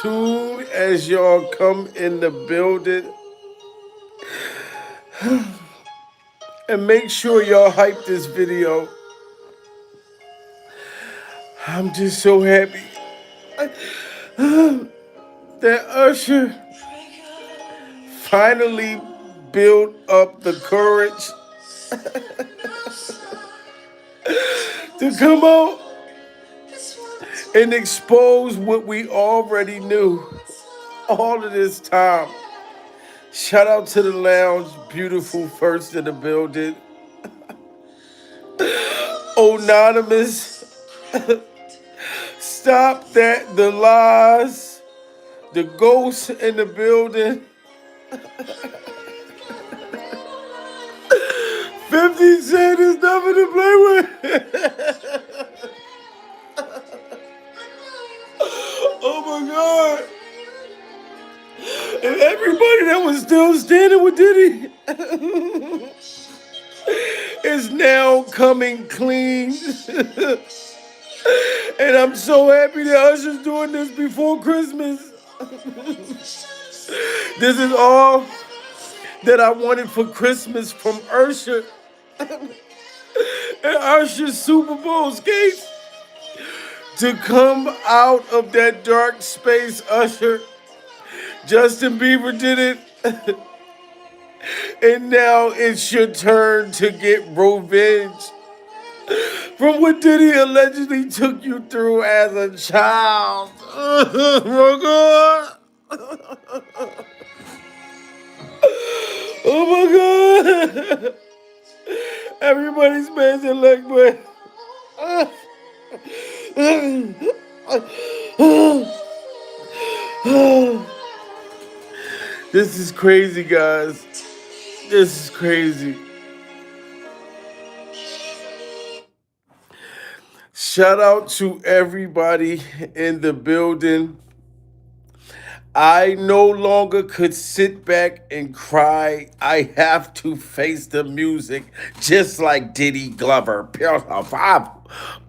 Soon as y'all come in the building, and make sure y'all hype this video. I'm just so happy that Usher finally built up the courage to come out and expose what we already knew all of this time. Shout out to the lounge, beautiful first in the building. Anonymous, stop that, the lies, the ghosts in the building. 50 Cent is nothing to play with. Oh my God. And everybody that was still standing with Diddy is now coming clean. And I'm so happy that Usher's doing this before Christmas. This is all that I wanted for Christmas from Usher. And Usher's Super Bowl skates to come out of that dark space, Usher. Justin Bieber did it. And now it's your turn to get revenge from what Diddy allegedly took you through as a child. Oh my God. Oh my God. Everybody's man's a leg, but this is crazy, guys. This is crazy. Shout out to everybody in the building. I no longer could sit back and cry. I have to face the music just like Diddy Glover. Pure survival.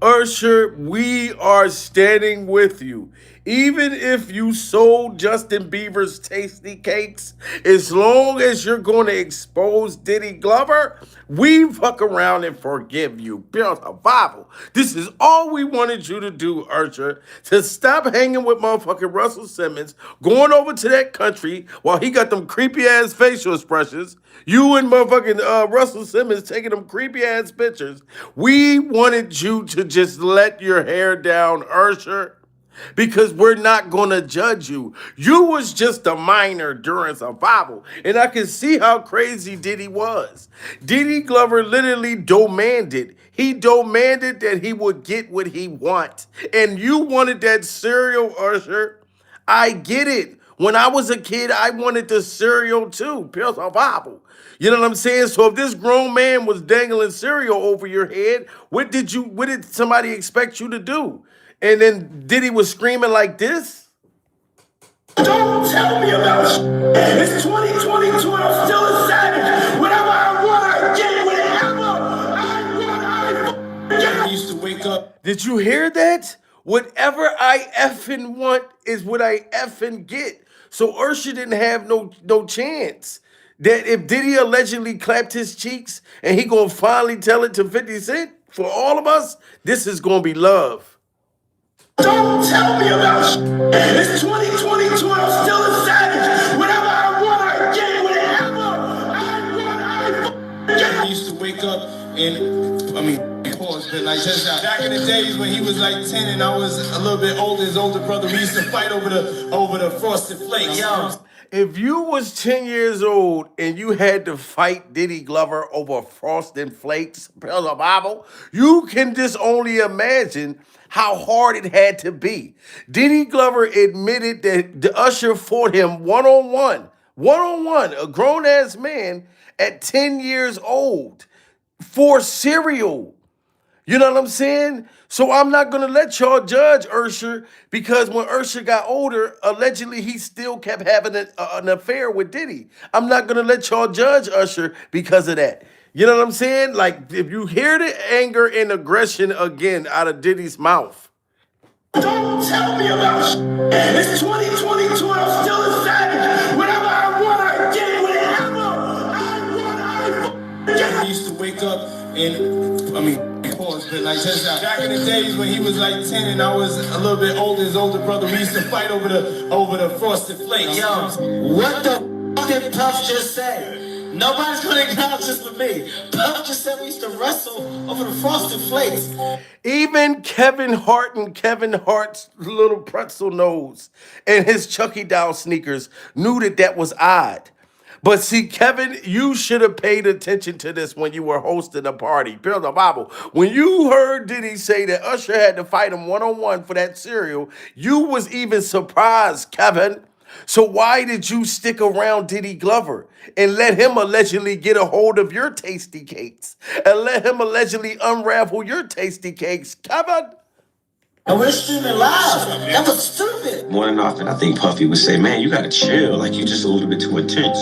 Usher, we are standing with you. Even if you sold Justin Bieber's tasty cakes, as long as you're going to expose Diddy Glover, we fuck around and forgive you. Pure survival. This is all we wanted you to do, Usher, to stop hanging with motherfucking Russell Simmons, going over to that country while he got them creepy ass facial expressions. You and motherfucking Russell Simmons taking them creepy ass pictures. We wanted you to just let your hair down, Usher, because we're not going to judge you. You was just a minor during survival, and I can see how crazy Diddy was. Diddy Glover literally demanded. He demanded that he would get what he wants, and you wanted that cereal, Usher. I get it. When I was a kid, I wanted the cereal too, pure survival. You know what I'm saying? So if this grown man was dangling cereal over your head, what did somebody expect you to do? And then Diddy was screaming like this? Don't tell me about shit. It's 2022 and I'm still a savage. Whatever I want, I get. Whatever I want, I get. I used to wake up. Did you hear that? Whatever I effing want is what I effing get. So Usher didn't have no chance. That if Diddy allegedly clapped his cheeks and he gonna finally tell it to 50 Cent, for all of us, this is gonna be love. Don't tell me about shit. It's 2022 and I'm still a savage. Whatever I want, I get. Whatever I want, I get. I used to wake up and, pause, but like just back in the days when he was like 10 and I was a little bit older, his older brother, we used to fight over the frosted flakes. Yo. If you was 10 years old and you had to fight Diddy Glover over Frosted Flakes, Bible, you can just only imagine how hard it had to be. Diddy Glover admitted that the Usher fought him one-on-one, a grown-ass man at 10 years old for cereal. You know what I'm saying? So I'm not going to let y'all judge Usher because when Usher got older, allegedly he still kept having an affair with Diddy. I'm not going to let y'all judge Usher because of that. You know what I'm saying? Like, if you hear the anger and aggression again out of Diddy's mouth, Don't tell me about shit. It's 2022 and I'm still a savage. Whenever I want, I get it. Whenever I want, I get it. I used to wake up and, pause, but like just back in the days when he was like 10 and I was a little bit older, his older brother, we used to fight over the frosted flakes. Yo, what the did Puff just say? Nobody's gonna acknowledge this but me. Puff just said we used to wrestle over the frosted flakes. Even Kevin Hart and Kevin Hart's little pretzel nose and his Chucky Doll sneakers knew that that was odd. But see, Kevin, you should have paid attention to this when you were hosting a party. Build the Bible. When you heard Diddy say that Usher had to fight him one-on-one for that cereal, you was even surprised, Kevin. So why did you stick around Diddy Glover and let him allegedly get a hold of your tasty cakes and let him allegedly unravel your tasty cakes, Kevin? And we're streaming live. That was stupid. More than often, I think Puffy would say, man, you gotta chill. Like, you just a little bit too intense.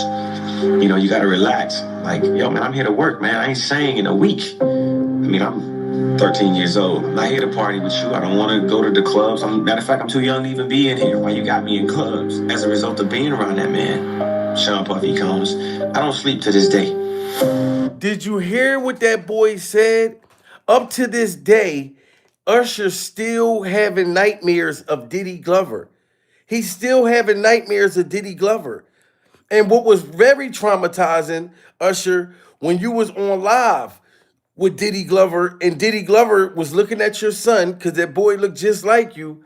You know, you gotta relax. Like, yo, man, I'm here to work, man. I ain't sang in a week. I'm 13 years old. I'm not here to party with you. I don't want to go to the clubs. Matter of fact, I'm too young to even be in here. Why you got me in clubs? As a result of being around that man, Sean Puffy Combs, I don't sleep to this day. Did you hear what that boy said? Up to this day, Usher's still having nightmares of Diddy Glover. He's still having nightmares of Diddy Glover. And what was very traumatizing, Usher, when you was on live with Diddy Glover, and Diddy Glover was looking at your son, because that boy looked just like you,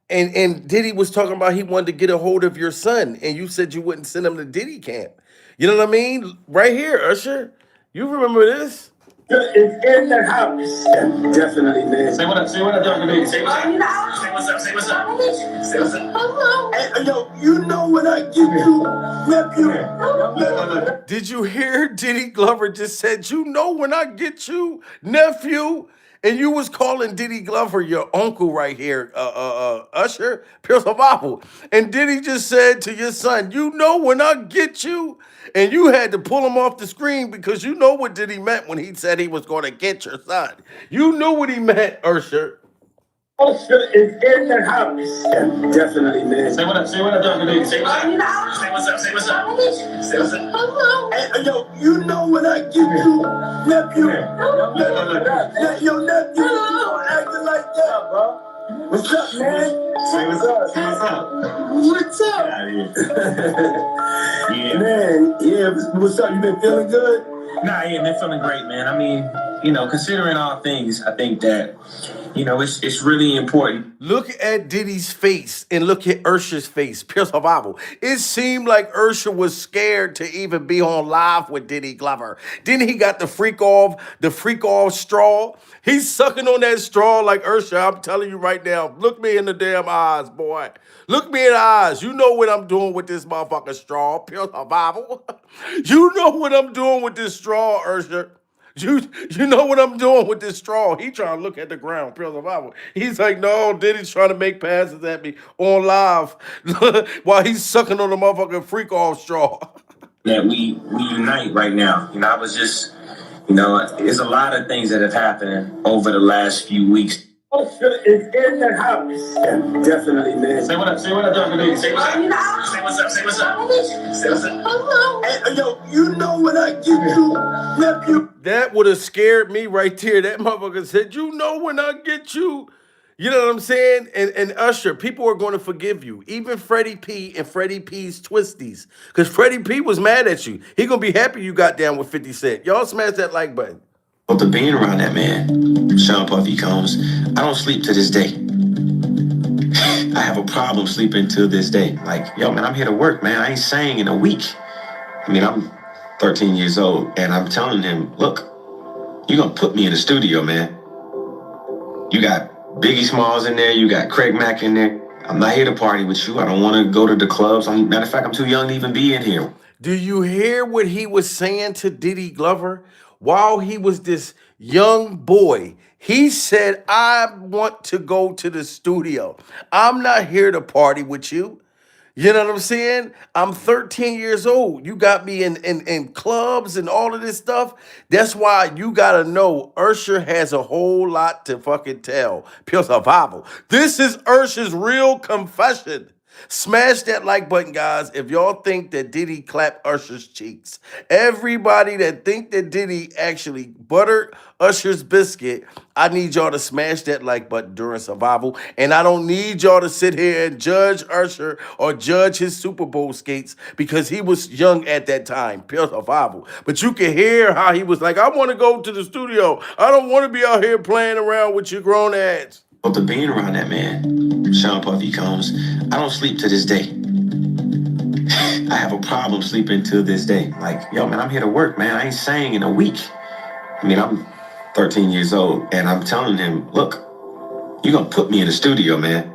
and Diddy was talking about he wanted to get a hold of your son, and you said you wouldn't send him to Diddy camp. You know what I mean? Right here, Usher. You remember this? It's in the house. Yeah, definitely, man. Say what up, Dr. Baby. Say what's up. Say what's up. Say what's up. Say what's up. Hey, yo, you know what I give you, nephew. Did you hear Diddy Glover just said, you know when I get you, nephew? And you was calling Diddy Glover your uncle right here, Usher, pure survival. And Diddy just said to your son, you know when I get you? And you had to pull him off the screen because you know what Diddy meant when he said he was going to get your son. You knew what he meant, Usher. Usher is in the house. Yeah, definitely, man. Say what up, Dr. Baby. Say what's up. Say what's up. Say what's up. Say what's up. Hey, yo, you know what I give you, nephew. Your nephew, you acting like that, bro. What's up, man? Say what's up. Say what's up. What's up? Yeah. Man, yeah, what's up? You been feeling good? Nah, yeah, been feeling great, man. Considering all things, I think that, it's really important. Look at Diddy's face and look at Usher's face. Pure survival. It seemed like Usher was scared to even be on live with Diddy Glover. Then he got the freak off straw. He's sucking on that straw like Usher. I'm telling you right now. Look me in the damn eyes, boy. Look me in the eyes. You know what I'm doing with this motherfucking straw. Pure survival. You know what I'm doing with this straw, Usher. You know what I'm doing with this straw. He trying to look at the ground, pure survival. He's like, no, Diddy's trying to make passes at me on live while he's sucking on the motherfucking freak off straw. That we unite right now. I was just, there's a lot of things that have happened over the last few weeks. Usher is in the house. Yeah, definitely, man. Say what up, Dr. Baby. Say what's up. Say what's up. Say what's up. Say what's up. Hey, yo, you know what I give you, nephew. That would have scared me right there. That motherfucker said, you know when I get you. You know what I'm saying? And Usher, people are going to forgive you. Even Freddie P and Freddie P's Twisties. Because Freddie P was mad at you. He going to be happy you got down with 50 Cent. Y'all smash that like button. After being around that man, Sean Puffy Combs, I don't sleep to this day. I have a problem sleeping to this day. Like, yo, man, I'm here to work, man. I ain't sang in a week. I'm 13 years old, and I'm telling him, look, you're going to put me in the studio, man. You got Biggie Smalls in there. You got Craig Mack in there. I'm not here to party with you. I don't want to go to the clubs. Matter of fact, I'm too young to even be in here. Do you hear what he was saying to Diddy Glover? While he was this young boy, he said, I want to go to the studio. I'm not here to party with you. You know what I'm saying? I'm 13 years old. You got me in clubs and all of this stuff. That's why you gotta know Usher has a whole lot to fucking tell. Pure survival. This is Usher's real confession. Smash that like button, guys, if y'all think that Diddy clapped Usher's cheeks. Everybody that think that Diddy actually buttered Usher's biscuit, I need y'all to smash that like button during survival. And I don't need y'all to sit here and judge Usher or judge his Super Bowl skates because he was young at that time. Pure survival. But you can hear how he was like, I want to go to the studio. I don't want to be out here playing around with your grown ass. After being around that man, Sean Puffy Combs, I don't sleep to this day. I have a problem sleeping to this day. Like, yo, man, I'm here to work, man. I ain't sang in a week. I mean, I'm 13 years old, and I'm telling him, look, you're gonna put me in the studio, man.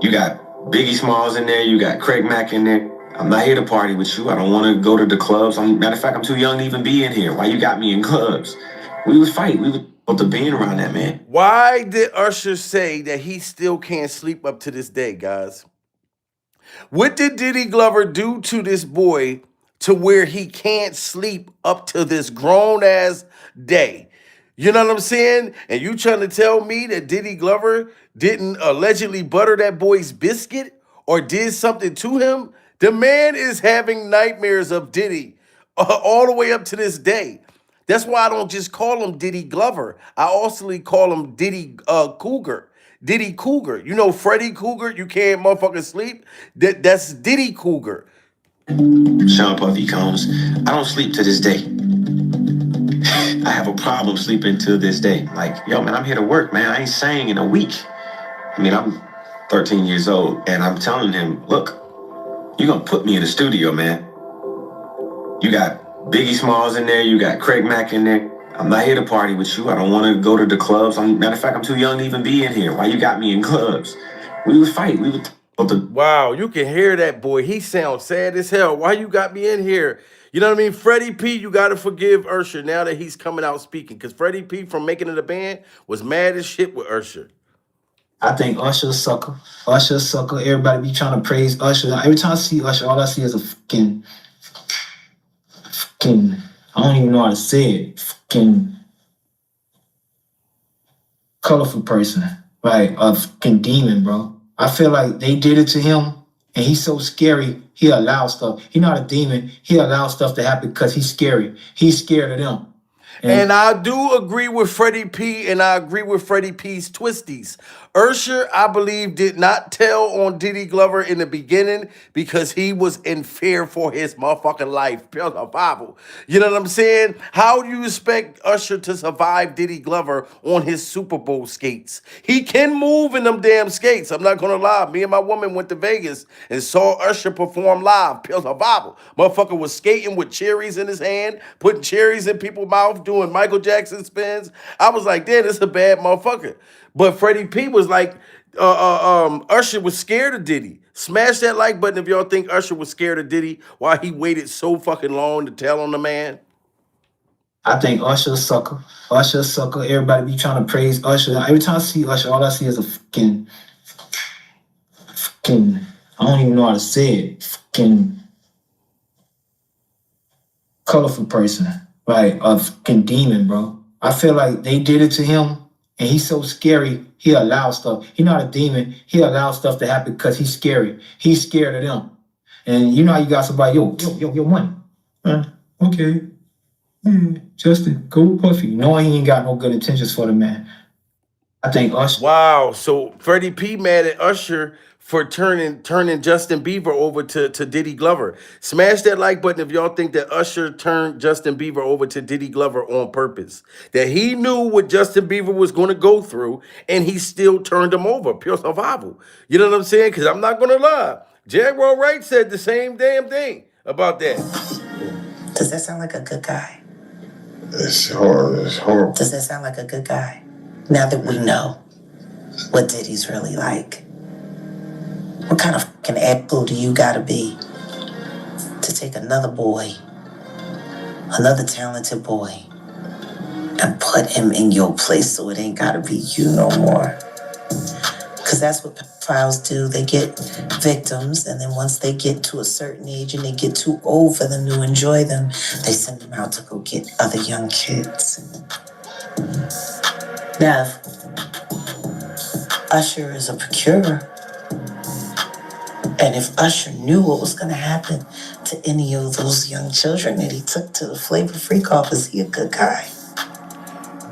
You got Biggie Smalls in there, you got Craig Mack in there. I'm not here to party with you. I don't want to go to the clubs. Matter of fact, I'm too young to even be in here. Why you got me in clubs? We would fight. We would to being around that man. Why did Usher say that he still can't sleep up to this day, guys? What did Diddy Glover do to this boy to where he can't sleep up to this grown ass day? You know what I'm saying? And you trying to tell me that Diddy Glover didn't allegedly butter that boy's biscuit or did something to him? The man is having nightmares of Diddy all the way up to this day. That's why I don't just call him Diddy Glover. I also call him Diddy Cougar. Diddy Cougar. You know Freddy Cougar, you can't motherfucking sleep? That's Diddy Cougar. Sean Puffy Combs, I don't sleep to this day. I have a problem sleeping to this day. Like, yo, man, I'm here to work, man. I ain't sang in a week. I mean, I'm 13 years old, and I'm telling him, look, you're gonna put me in the studio, man. You got Biggie Smalls in there, you got Craig Mack in there. I'm not here to party with you. I don't want to go to the clubs. Matter of fact, I'm too young to even be in here. Why you got me in clubs? We would fight. We would. Wow, you can hear that boy. He sounds sad as hell. Why you got me in here? You know what I mean? Freddie P, you got to forgive Usher now that he's coming out speaking. Because Freddie P, from making it a band, was mad as shit with Usher. I think Usher a sucker. Usher a sucker. Everybody be trying to praise Usher. Every time I see Usher, all I see is a fucking, I don't even know how to say it. Fucking colorful person. Like a fucking demon, bro. I feel like they did it to him and he's so scary, he allows stuff. He's not a demon. He allows stuff to happen because he's scary. He's scared of them. And I do agree with Freddie P, and I agree with Freddie P's twisties. Usher, I believe, did not tell on Diddy Glover in the beginning because he was in fear for his motherfucking life. Pure survival. You know what I'm saying? How do you expect Usher to survive Diddy Glover on his Super Bowl skates? He can move in them damn skates. I'm not gonna lie. Me and my woman went to Vegas and saw Usher perform live. Pure survival. Motherfucker was skating with cherries in his hand, putting cherries in people's mouth, doing Michael Jackson spins. I was like, damn, this is a bad motherfucker. But Freddie P was like, Usher was scared of Diddy. Smash that like button if y'all think Usher was scared of Diddy while he waited so fucking long to tell on the man. I think Usher a sucker. Usher a sucker. Everybody be trying to praise Usher. Every time I see Usher, all I see is a fucking, I don't even know how to say it. Fucking colorful person. Like a fucking demon, bro. I feel like they did it to him and he's so scary, he allows stuff. He's not a demon. He allows stuff to happen because he's scary. He's scared of them. And you know how you got somebody, yo, money. Okay. Justin, go Puffy. Knowing he ain't got no good intentions for the man. I think Usher. Wow. So Freddie P mad at Usher for turning Justin Bieber over to Diddy Glover. Smash that like button if y'all think that Usher turned Justin Bieber over to Diddy Glover on purpose. That he knew what Justin Bieber was going to go through and he still turned him over. Pure survival. You know what I'm saying? Because I'm not going to lie. Jaguar Wright said the same damn thing about that. Does that sound like a good guy? It's horrible. It's horrible. Does that sound like a good guy? Now that we know what Diddy's really like, what kind of fucking asshole do you gotta be to take another boy, another talented boy, and put him in your place so it ain't gotta be you no more? Because that's what pedophiles do. They get victims, and then once they get to a certain age and they get too old for them to enjoy them, they send them out to go get other young kids. Now, if Usher is a procurer, and if Usher knew what was going to happen to any of those young children that he took to the Flavor Freak off, is he a good guy?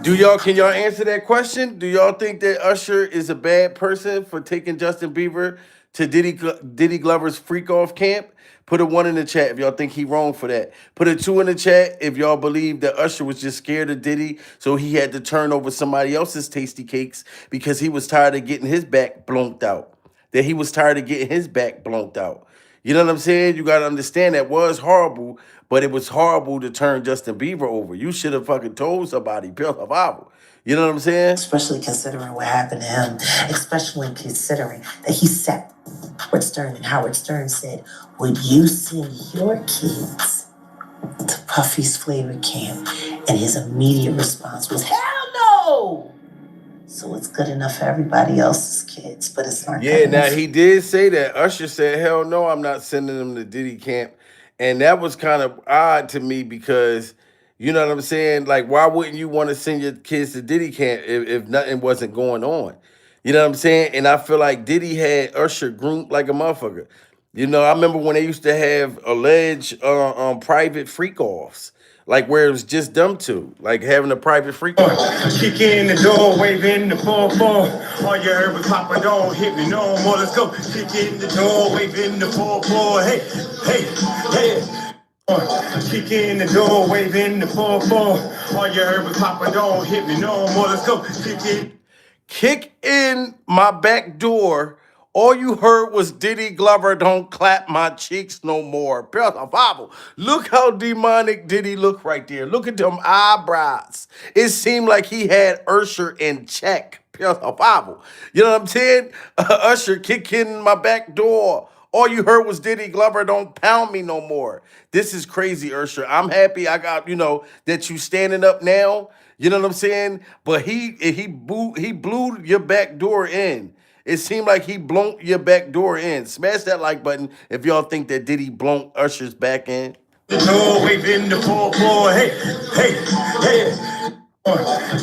Can y'all answer that question? Do y'all think that Usher is a bad person for taking Justin Bieber to Diddy Glover's freak off camp? Put a 1 in the chat if y'all think he wrong for that. Put a 2 in the chat if y'all believe that Usher was just scared of Diddy, so he had to turn over somebody else's tasty cakes because he was tired of getting his back blonked out. That he was tired of getting his back blonked out. You know what I'm saying? You got to understand that was horrible, but it was horrible to turn Justin Bieber over. You should have fucking told somebody, built a Bible. You know what I'm saying? Especially considering what happened to him, especially considering that he sat Howard Stern, and Howard Stern said, would you send your kids to Puffy's Flavor Camp? And his immediate response was, hell no! So it's good enough for everybody else's kids, but it's not Yeah, good now enough. he did say that. Usher said, hell no, I'm not sending them to Diddy camp. And that was kind of odd to me because, you know what I'm saying? Like, why wouldn't you want to send your kids to Diddy camp if nothing wasn't going on? You know what I'm saying? And I feel like Diddy had Usher groomed like a motherfucker. You know, I remember when they used to have alleged private freak offs, like where it was just them two, like having a private freak off. Kick in the door, waving the 4-4. All you heard was Papa, don't hit me no more. Let's go. Kick in the door, waving the 4-4. Hey, hey, hey. Kick in the door, waving the 4-4. All you heard was Papa, don't hit me no more. Let's go. Kick in my back door. All you heard was Diddy Glover, don't clap my cheeks no more. Bible. Look how demonic Diddy look right there. Look at them eyebrows. It seemed like he had Usher in check. Bible. You know what I'm saying? Usher, kick in my back door. All you heard was Diddy Glover, don't pound me no more. This is crazy, Usher. I'm happy I got, that you standing up now. You know what I'm saying? But he blew your back door in. It seemed like he blown your back door in. Smash that like button if y'all think that Diddy blown Usher's back in. The door, waving the 4-4. Hey, hey, hey.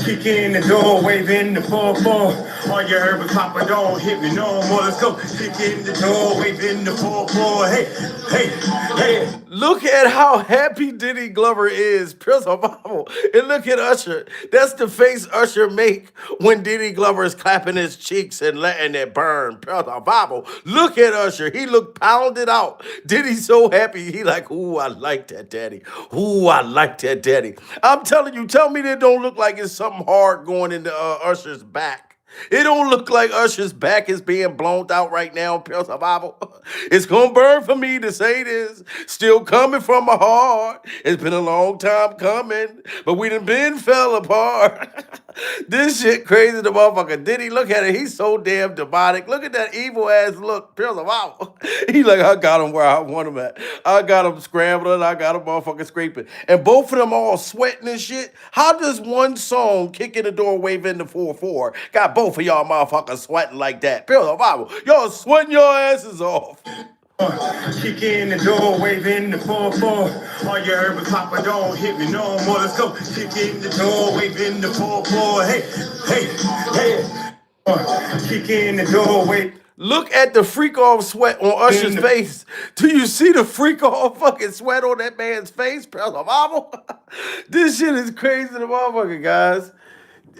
Kick in the door, waving the 4-4. All you heard was Papa, don't hit me no more. Let's go. Kick in the door, waving the 4-4. Hey, hey, hey. Look at how happy Diddy Glover is, Bible. And look at Usher. That's the face Usher make when Diddy Glover is clapping his cheeks and letting it burn, Bible. Look at Usher. He look pounded out. Diddy's so happy. He like, ooh, I like that, daddy. Ooh, I like that, daddy. I'm telling you, tell me that don't look like it's something hard going into Usher's back. It don't look like Usher's back is being blown out right now, Bible. It's gonna burn for me to say this. Still coming from my heart. It's been a long time coming, but we done been fell apart. This shit crazy, the motherfucker. Diddy, look at it. He's so damn demonic. Look at that evil ass look, Bible. He like, I got him where I want him at. I got him scrambling. I got him motherfucking scraping. And both of them all sweating and shit. How does one song, Kick in the Door, Wave in the 4-4, got both of y'all motherfuckers sweating like that? Bible, y'all sweating your asses off. Kick in the door, waving the 4-4. All you heard was Papa, don't hit me no more. Let's go. Kick in the door, waving the 4-4. Hey, hey, hey. Kick in the door, wave. Look at the freak off sweat on Usher's face. Do you see the freak off fucking sweat on that man's face? Bible? This shit is crazy, the motherfucker, guys.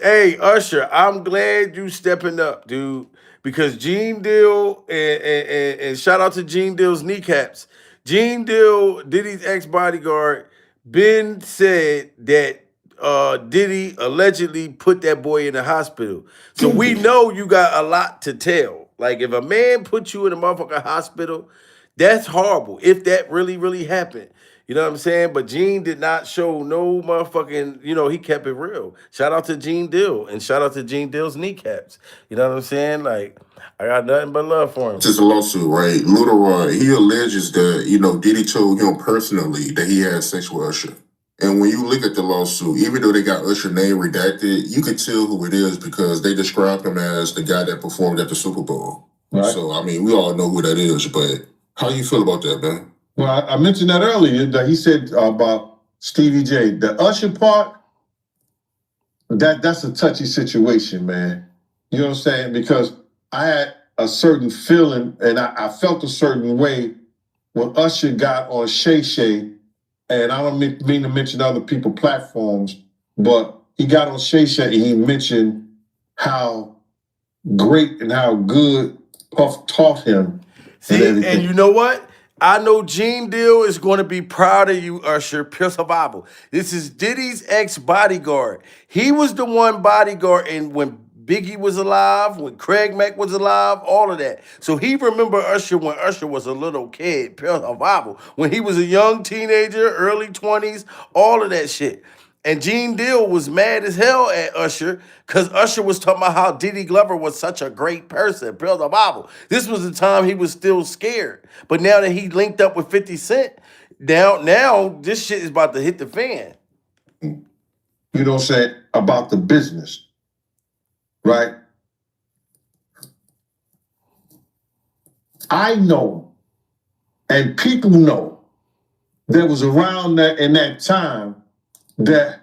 Hey, Usher, I'm glad you stepping up, dude. Because Gene Deal and shout out to Gene Deal's kneecaps. Gene Deal, Diddy's ex-bodyguard, Ben said that Diddy allegedly put that boy in the hospital. So we know you got a lot to tell. Like if a man put you in a motherfucking hospital, that's horrible. If that really, really happened. You know what I'm saying? But Gene did not show no motherfucking, he kept it real. Shout out to Gene Deal and shout out to Gene Deal's kneecaps. You know what I'm saying? Like, I got nothing but love for him. This is a lawsuit, right? Little Roy, he alleges that, Diddy told him personally that he had sex with Usher. And when you look at the lawsuit, even though they got Usher name redacted, you could tell who it is because they described him as the guy that performed at the Super Bowl. Right. So, I mean, we all know who that is, but how you feel about that, man? Well, I mentioned that earlier, that he said about Stevie J. The Usher part, that's a touchy situation, man. You know what I'm saying? Because I had a certain feeling and I felt a certain way when Usher got on Shay Shay, and I don't mean to mention other people's platforms, but he got on Shay Shay and he mentioned how great and how good Puff taught him. See, and you know what? I know Gene Deal is going to be proud of you, Usher. Pure survival. This is Diddy's ex-bodyguard. He was the one bodyguard and when Biggie was alive, when Craig Mack was alive, all of that. So he remember Usher when Usher was a little kid, pure survival. When he was a young teenager, early 20s, all of that shit. And Gene Deal was mad as hell at Usher because Usher was talking about how Diddy Glover was such a great person. Pure survival. This was the time he was still scared. But now that he linked up with 50 Cent, now this shit is about to hit the fan. You know what I'm saying? About the business. Right? I know, and people know, there was around that in that time that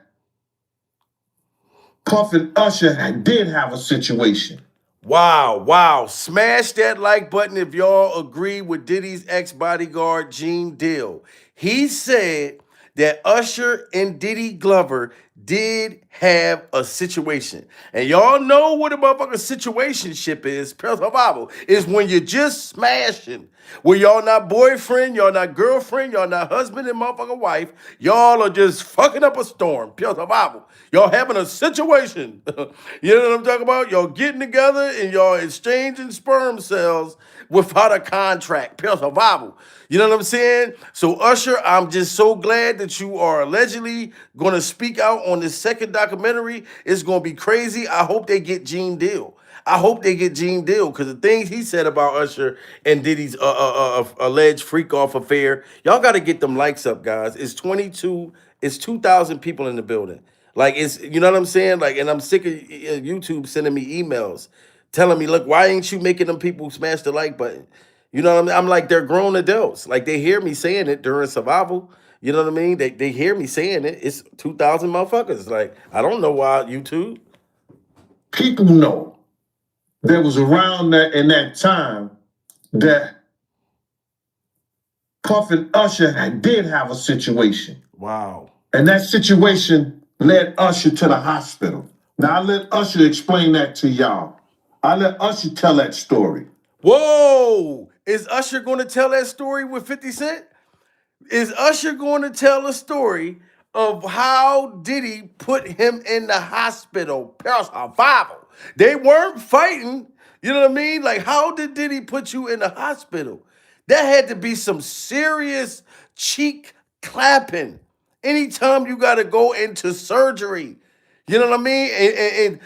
Puff and Usher did have a situation. Wow. Smash that like button if y'all agree with Diddy's ex-bodyguard, Gene Deal. He said that Usher and Diddy Glover did have a situation. And y'all know what a motherfucking situationship is, pure survival, is when you're just smashing. Where y'all not boyfriend, y'all not girlfriend, y'all not husband and motherfucking wife. Y'all are just fucking up a storm, pure survival. Y'all having a situation. You know what I'm talking about? Y'all getting together and y'all exchanging sperm cells without a contract, pure survival. You know what I'm saying? So Usher, I'm just so glad that you are allegedly going to speak out on this second documentary. It's going to be crazy. I hope they get Gene Deal. I hope they get Gene Deal because the things he said about Usher and Diddy's alleged freak-off affair, y'all got to get them likes up, guys. It's 2,000 people in the building. Like, it's, you know what I'm saying? Like, and I'm sick of YouTube sending me emails telling me, look, why ain't you making them people smash the like button? You know what I mean? I'm like, they're grown adults. Like, they hear me saying it during survival. You know what I mean? They hear me saying it. It's 2,000 motherfuckers. Like, I don't know why YouTube. People know there was around that in that time that Puff and Usher did have a situation. Wow. And that situation led Usher to the hospital. Now, I let Usher explain that to y'all. I let Usher tell that story. Whoa! Is Usher going to tell that story with 50 Cent? Is Usher going to tell a story of how Diddy put him in the hospital? Survival. They weren't fighting. You know what I mean? Like, how did Diddy put you in the hospital? That had to be some serious cheek clapping. Anytime you got to go into surgery. You know what I mean? And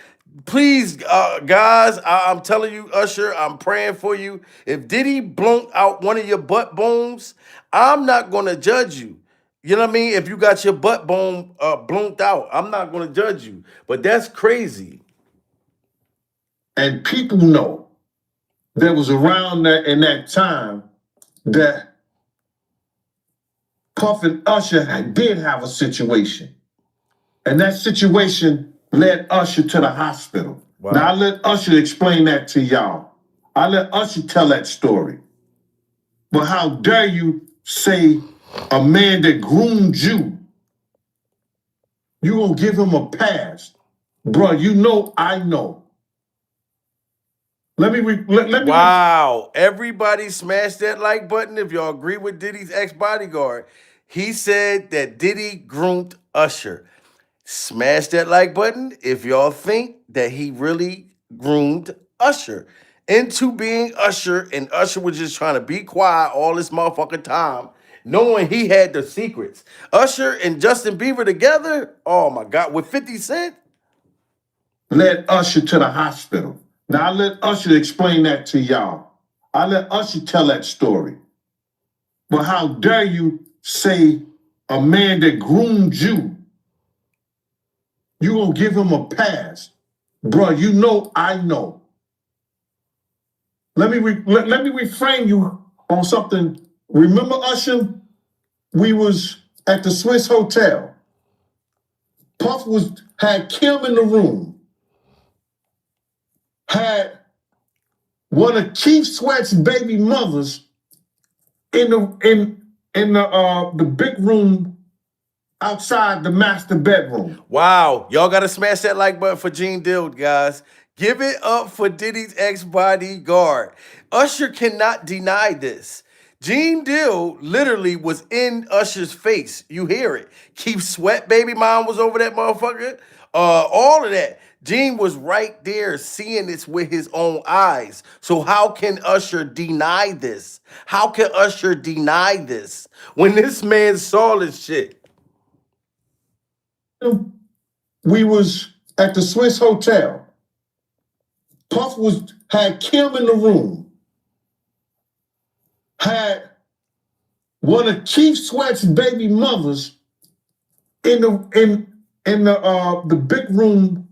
please, guys, I'm telling you, Usher, I'm praying for you. If Diddy blown out one of your butt bones, I'm not going to judge you. You know what I mean? If you got your butt bone blown out, I'm not going to judge you. But that's crazy. And people know there was around that in that time that Puff and Usher did have a situation. And that situation led Usher to the hospital. Wow. Now, I let Usher explain that to y'all. I let Usher tell that story. But how dare you say a man that groomed you, you gonna give him a pass? Bro, you know I know. Wow. Everybody smash that like button if y'all agree with Diddy's ex-bodyguard. He said that Diddy groomed Usher. Smash that like button if y'all think that he really groomed Usher into being Usher, and Usher was just trying to be quiet all this motherfucking time, knowing he had the secrets. Usher and Justin Bieber together, oh my God, with 50 Cent? Led Usher to the hospital. Now, I let Usher explain that to y'all. I let Usher tell that story. But how dare you say a man that groomed you, you gonna give him a pass. Bruh, you know I know. Let me reframe you on something. Remember Usher? We was at the Swiss Hotel. Puff had Kim in the room. Had one of Keith Sweat's baby mothers in the big room outside the master bedroom. Wow. Y'all got to smash that like button for Gene Dill, guys. Give it up for Diddy's ex-bodyguard. Usher cannot deny this. Gene Dill literally was in Usher's face. You hear it. Keep Sweat baby mom was over that motherfucker. All of that. Gene was right there seeing this with his own eyes. So how can Usher deny this? How can Usher deny this when this man saw this shit? We was at the Swiss Hotel. Puff had Kim in the room. Had one of Keith Sweat's baby mothers in the big room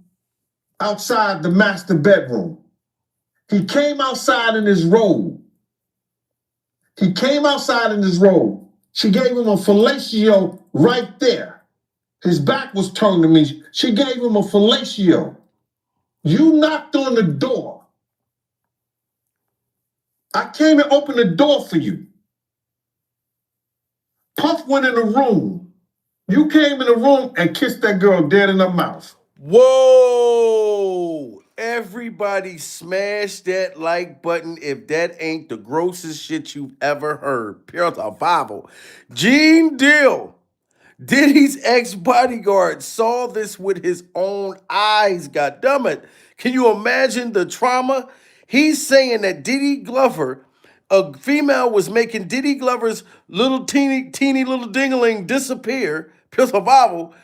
outside the master bedroom. He came outside in his robe. She gave him a fellatio right there. His back was turned to me. She gave him a fellatio. You knocked on the door. I came and opened the door for you. Puff went in the room. You came in the room and kissed that girl dead in her mouth. Whoa! Everybody smash that like button if that ain't the grossest shit you've ever heard. Pure survival. Gene Dill, Diddy's ex-bodyguard, saw this with his own eyes, goddammit. Can you imagine the trauma? He's saying that Diddy Glover, a female, was making Diddy Glover's little teeny little dingling disappear, pure survival,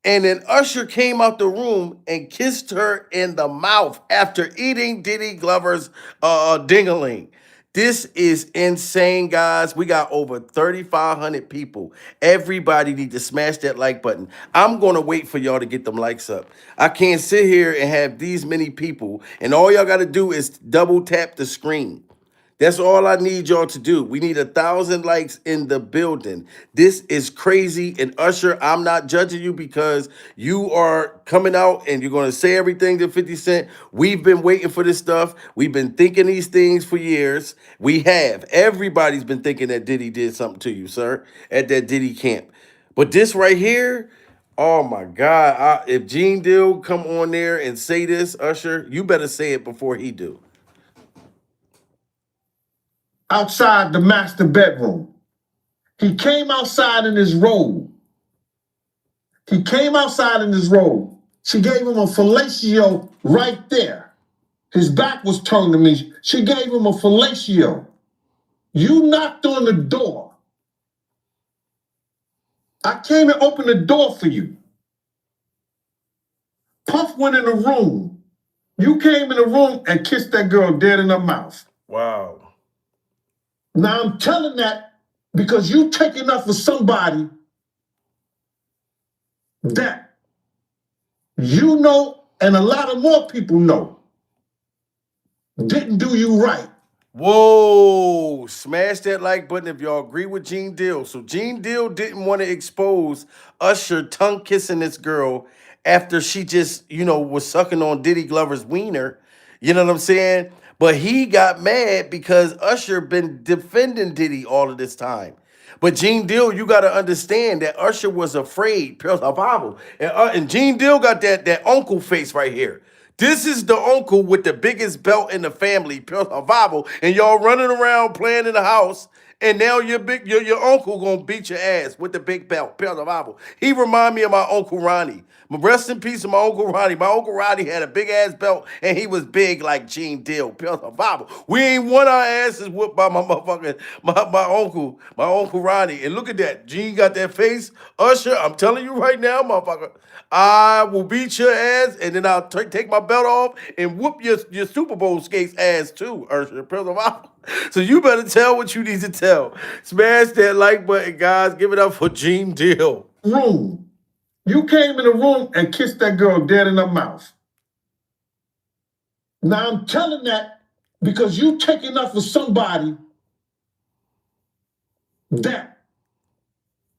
and then Usher came out the room and kissed her in the mouth after eating Diddy Glover's dingling. This is insane, guys. We got over 3,500 people. Everybody need to smash that like button. I'm going to wait for y'all to get them likes up. I can't sit here and have these many people, and all y'all got to do is double tap the screen. That's all I need y'all to do. We need 1,000 likes in the building. This is crazy. And Usher, I'm not judging you because you are coming out and you're going to say everything to 50 Cent. We've been waiting for this stuff. We've been thinking these things for years. We have. Everybody's been thinking that Diddy did something to you, sir, at that Diddy camp. But this right here, oh my God. If Gene Dill come on there and say this, Usher, you better say it before he do. Outside the master bedroom. He came outside in his robe. She gave him a fellatio right there. His back was turned to me. She gave him a fellatio. You knocked on the door. I came and opened the door for you. Puff went in the room. You came in the room and kissed that girl dead in her mouth. Wow. Now I'm telling that because you taking up for somebody that you know and a lot of more people know didn't do you right. Whoa, smash that like button if y'all agree with Gene Dill. So Gene Dill didn't want to expose Usher tongue kissing this girl after she just, was sucking on Diddy Glover's wiener. You know what I'm saying? But he got mad because Usher been defending Diddy all of this time. But Gene Dill, you got to understand that Usher was afraid. Pure survival. And Gene Dill got that uncle face right here. This is the uncle with the biggest belt in the family, pure survival, and y'all running around playing in the house, and now your uncle gonna beat your ass with the big belt, pure survival. He remind me of my Uncle Ronnie. Rest in peace of my Uncle Ronnie. My Uncle Ronnie had a big ass belt, and he was big like Gene Dill, pure survival. We ain't want our asses whooped by my motherfucking my Uncle Ronnie. And look at that, Gene got that face. Usher, I'm telling you right now, motherfucker, I will beat your ass, and then I'll take my belt off and whoop your Super Bowl skates ass too, Usher. So you better tell what you need to tell. hell. Smash that like button, guys. Give it up for Gene Deal. Room. You came in the room and kissed that girl dead in her mouth. Now I'm telling that because you taking up for somebody that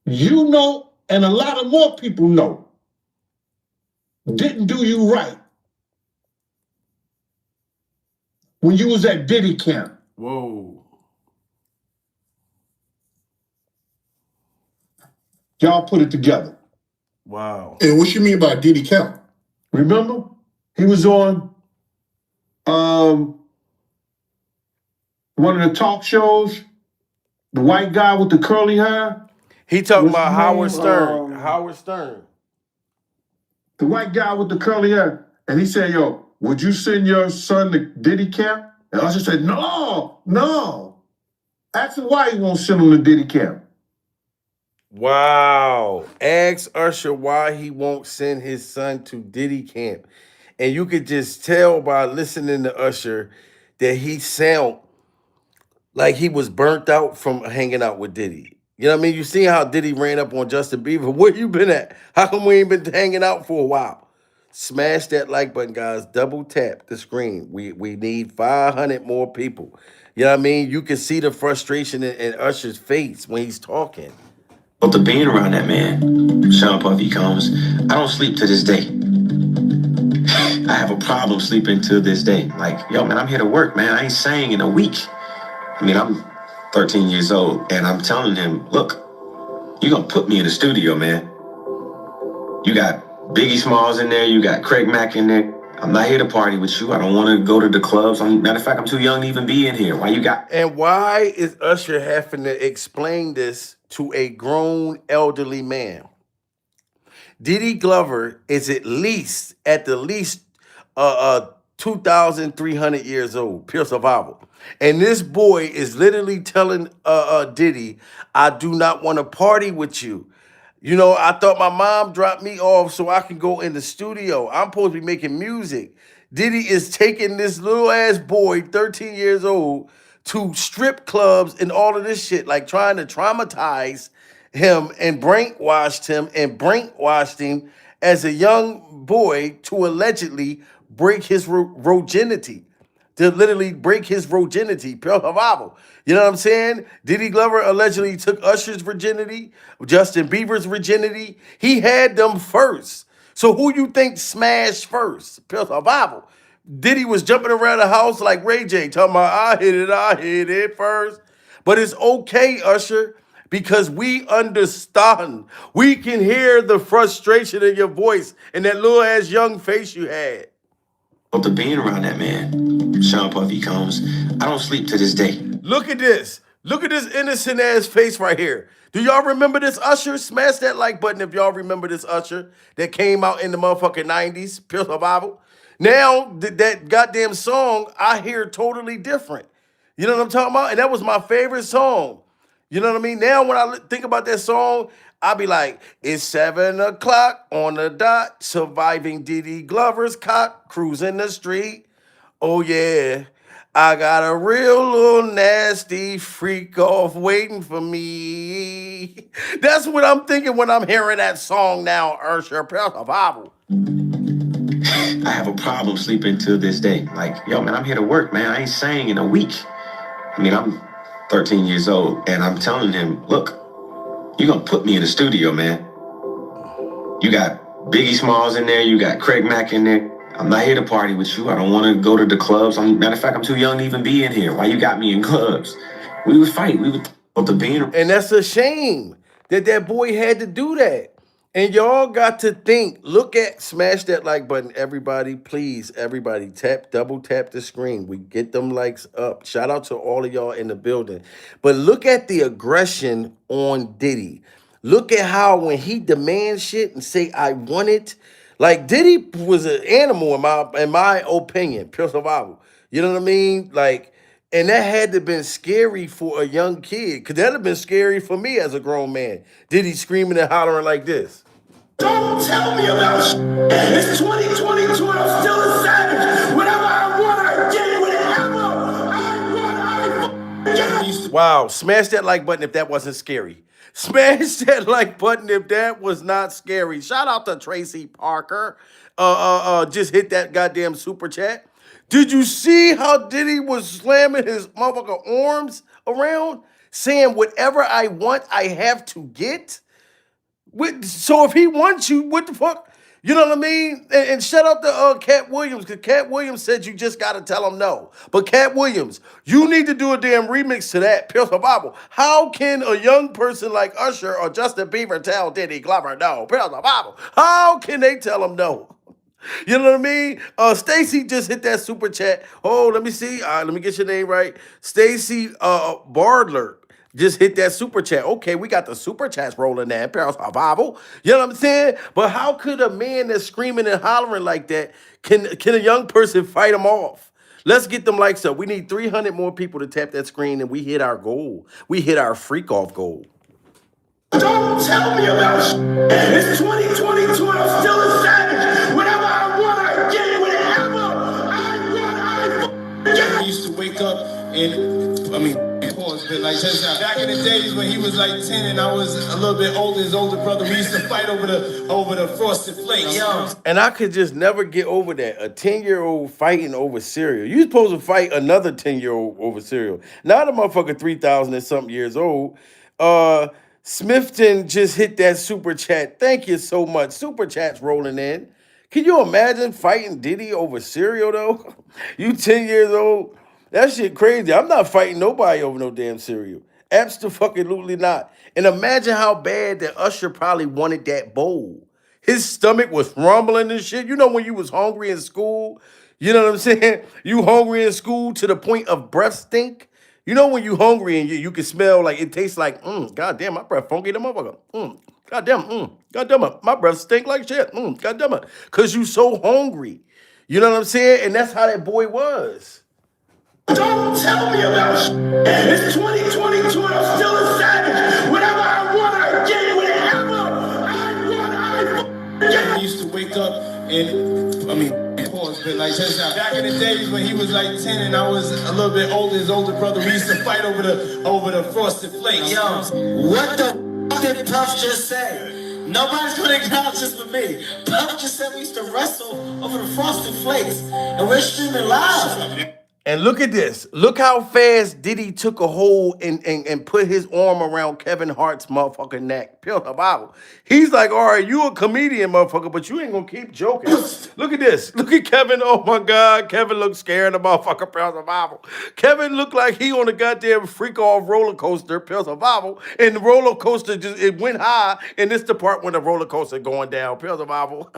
you know and a lot of more people know didn't do you right when you was at Diddy camp. Whoa. Y'all put it together. Wow. And what you mean by Diddy count? Remember? He was on one of the talk shows, the white guy with the curly hair. He talking What's about his Howard name? Stern. Howard Stern. The white guy with the curly hair. And he said, yo, would you send your son to Diddy camp? And Usher said, no. Ask him why he won't send him to Diddy camp. Wow. Ask Usher why he won't send his son to Diddy camp. And you could just tell by listening to Usher that he sound like he was burnt out from hanging out with Diddy. You know what I mean? You see how Diddy ran up on Justin Bieber. Where you been at? How come we ain't been hanging out for a while? Smash that like button, guys. Double tap the screen. We need 500 more people. You know what I mean? You can see the frustration in Usher's face when he's talking. After being around that man, Sean Puffy Combs, I don't sleep to this day. I have a problem sleeping to this day. Like, yo, man, I'm here to work, man. I ain't sang in a week. I mean, I'm 13 years old, and I'm telling him, look, you're gonna put me in the studio, man. You got Biggie Smalls in there, you got Craig Mack in there. I'm not here to party with you. I don't want to go to the clubs. Matter of fact, I'm too young to even be in here. Why you got... And why is Usher having to explain this to a grown elderly man? Diddy Glover is at the least 2,300 years old, pure survival. And this boy is literally telling Diddy, I do not want to party with you. You know, I thought my mom dropped me off so I can go in the studio. I'm supposed to be making music. Diddy is taking this little ass boy, 13 years old, to strip clubs and all of this shit, like trying to traumatize him and brainwashed him as a young boy to allegedly break his virginity. To literally break his virginity, pure survival. You know what I'm saying? Diddy Glover allegedly took Usher's virginity, Justin Bieber's virginity. He had them first. So who you think smashed first? Pure survival. Diddy was jumping around the house like Ray J, talking about, I hit it first. But it's okay, Usher, because we understand. We can hear the frustration in your voice and that little ass young face you had. After being around that man, Sean Puffy Combs, I don't sleep to this day. Look at this. Look at this innocent ass face right here. Do y'all remember this Usher? Smash that like button if y'all remember this Usher that came out in the motherfucking 90s, Pure Survival. Now, that goddamn song, I hear totally different. You know what I'm talking about? And that was my favorite song. You know what I mean? Now, when I think about that song, I be like, it's 7 o'clock on the dot, surviving Diddy Glover's cock, cruising the street. Oh, yeah. I got a real little nasty freak off waiting for me. That's what I'm thinking when I'm hearing that song now, Usher, Pure Survival. I have a problem sleeping to this day. Like, yo, man, I'm here to work, man. I ain't sang in a week. I mean, I'm 13 years old, and I'm telling him, look, you're gonna put me in the studio, man. You got Biggie Smalls in there, you got Craig Mack in there. I'm not here to party with you. I don't want to go to the clubs. Matter of fact, I'm too young to even be in here. Why you got me in clubs? We would fight. We would the being. And that's a shame that boy had to do that. And y'all got to think, look at, smash that like button, everybody, please, everybody, double tap the screen. We get them likes up. Shout out to all of y'all in the building. But look at the aggression on Diddy. Look at how when he demands shit and say, I want it, like Diddy was an animal in my opinion, pure survival. You know what I mean? Like, and that had to have been scary for a young kid, because that'd have been scary for me as a grown man. Diddy screaming and hollering like this. Don't tell me about shit. It's 2022 and I'm still a savage. Whatever I want, I get it. Whatever I want, I get it. Wow, smash that like button if that wasn't scary. Smash that like button if that was not scary. Shout out to Tracy Parker. Just hit that goddamn super chat. Did you see how Diddy was slamming his motherfucker arms around, saying whatever I want, I have to get? So if he wants you, what the fuck? You know what I mean? And shout out to Cat Williams, because Cat Williams said you just got to tell him no. But Cat Williams, you need to do a damn remix to that, Pure Survival. How can a young person like Usher or Justin Bieber tell Diddy Glover no? Pure Survival. How can they tell him no? You know what I mean? Stacy just hit that super chat. Oh, let me see. Let me get your name right. Stacy Bardler just hit that super chat. Okay, we got the super chats rolling there. Pure Survival. You know what I'm saying? But how could a man that's screaming and hollering like that, can a young person fight him off? Let's get them likes up. We need 300 more people to tap that screen, and we hit our goal. We hit our freak off goal. Don't tell me about shit. It's 2022 and I'm still a savage. Whenever I want, I get it. Whenever I want, I get it. I used to wake up and, pause, but like just back in the days when he was like 10 and I was a little bit older, his older brother, we used to fight over the frosted flakes. Yo. And I could just never get over that. A 10-year-old fighting over cereal. You supposed to fight another 10-year-old over cereal. Now the motherfucker 3,000 and something years old. Smifton just hit that super chat. Thank you so much. Super chat's rolling in. Can you imagine fighting Diddy over cereal though? You 10 years old? That shit crazy. I'm not fighting nobody over no damn cereal. Absolutely not. And imagine how bad that Usher probably wanted that bowl. His stomach was rumbling and shit. You know when you was hungry in school? You know what I'm saying? You hungry in school to the point of breath stink? You know when you hungry and you can smell like it tastes like, goddamn, my breath funky the motherfucker. Goddamn it, my breath stink like shit. Goddamn it. Cause you so hungry. You know what I'm saying? And that's how that boy was. Don't tell me about shit. It's 2022 and I'm still a savage. Whenever I want, I get it. Whenever I want, I get it. I used to wake up and, pause, but like just back in the days when he was like 10 and I was a little bit older, his older brother, we used to fight over the frosted flakes. Yo, what the f did Puff just say? Nobody's gonna acknowledge this but me. Puff just said we used to wrestle over the frosted flakes, and we're streaming live. And look at this. Look how fast Diddy took a hold and put his arm around Kevin Hart's motherfucking neck. Pure Bible. He's like, all right, you a comedian, motherfucker, but you ain't gonna keep joking. Look at this. Look at Kevin. Oh my God. Kevin looks scared of motherfucker. Pure Bible. Kevin looked like he on a goddamn freak off roller coaster. Pure Bible. And the roller coaster it went high. And this the part when the roller coaster going down. Pure Bible.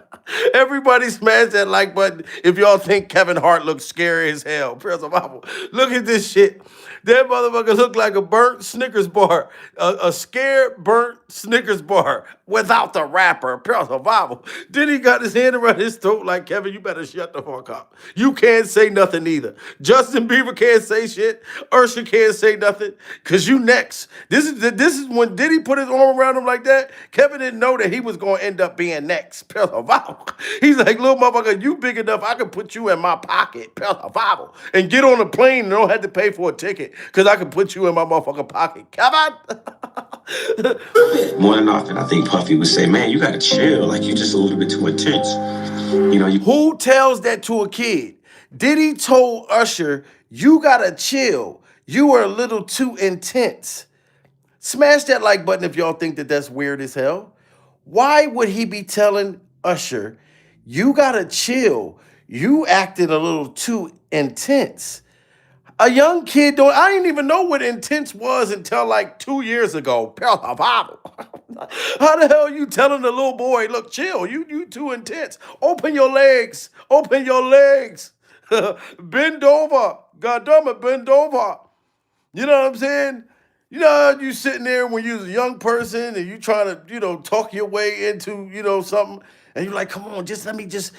Everybody smash that like button if y'all think Kevin Hart looks scary as hell. Pure Bible. Look at this shit. That motherfucker looked like a burnt Snickers bar. A scared burnt Snickers bar without the wrapper. Pure Bible. Then he got his hand around his throat like, Kevin, you better shut the fuck up. You can't say nothing either. Justin Bieber can't say shit. Usher can't say nothing. Cause you next. This is when Diddy put his arm around him like that. Kevin didn't know that he was gonna end up being next. Pure Bible. He's like, little motherfucker, you big enough, I can put you in my pocket. Pure Bible. And get on a plane and don't have to pay for a ticket. Cause I can put you in my motherfucking pocket. Kevin. More than often, I think Puffy would say, man, you gotta chill. Like, you just a little bit too intense. You know, Who tells that to a kid? Diddy told Usher, you gotta chill. You are a little too intense. Smash that like button if y'all think that that's weird as hell. Why would he be telling Usher, you gotta chill. You acted a little too intense. A young kid I didn't even know what intense was until like 2 years ago. How the hell are you telling the little boy, look, chill, you too intense. Open your legs. Open your legs. Bend over. God damn it, bend over. You know what I'm saying? You know, you sitting there when you're a young person and you trying to, talk your way into, something. And you're like, come on, let me just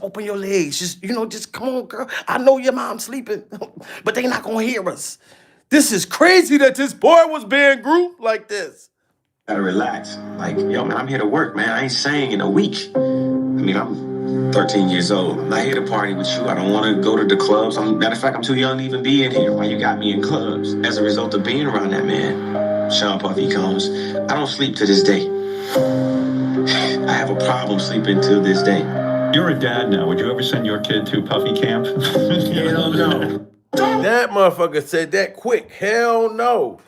open your legs. Just come on, girl. I know your mom's sleeping, but they not going to hear us. This is crazy that this boy was being grouped like this. gotta relax. Like, yo, man, I'm here to work, man. I ain't saying in a week. I mean, 13 years old. I'm not here to party with you. I don't want to go to the clubs. Matter of fact, I'm too young to even be in here. Why you got me in clubs? As a result of being around that man, Sean Puffy Combs, I don't sleep to this day. I have a problem sleeping to this day. You're a dad now. Would you ever send your kid to Puffy camp? Hell no. That motherfucker said that quick. Hell no.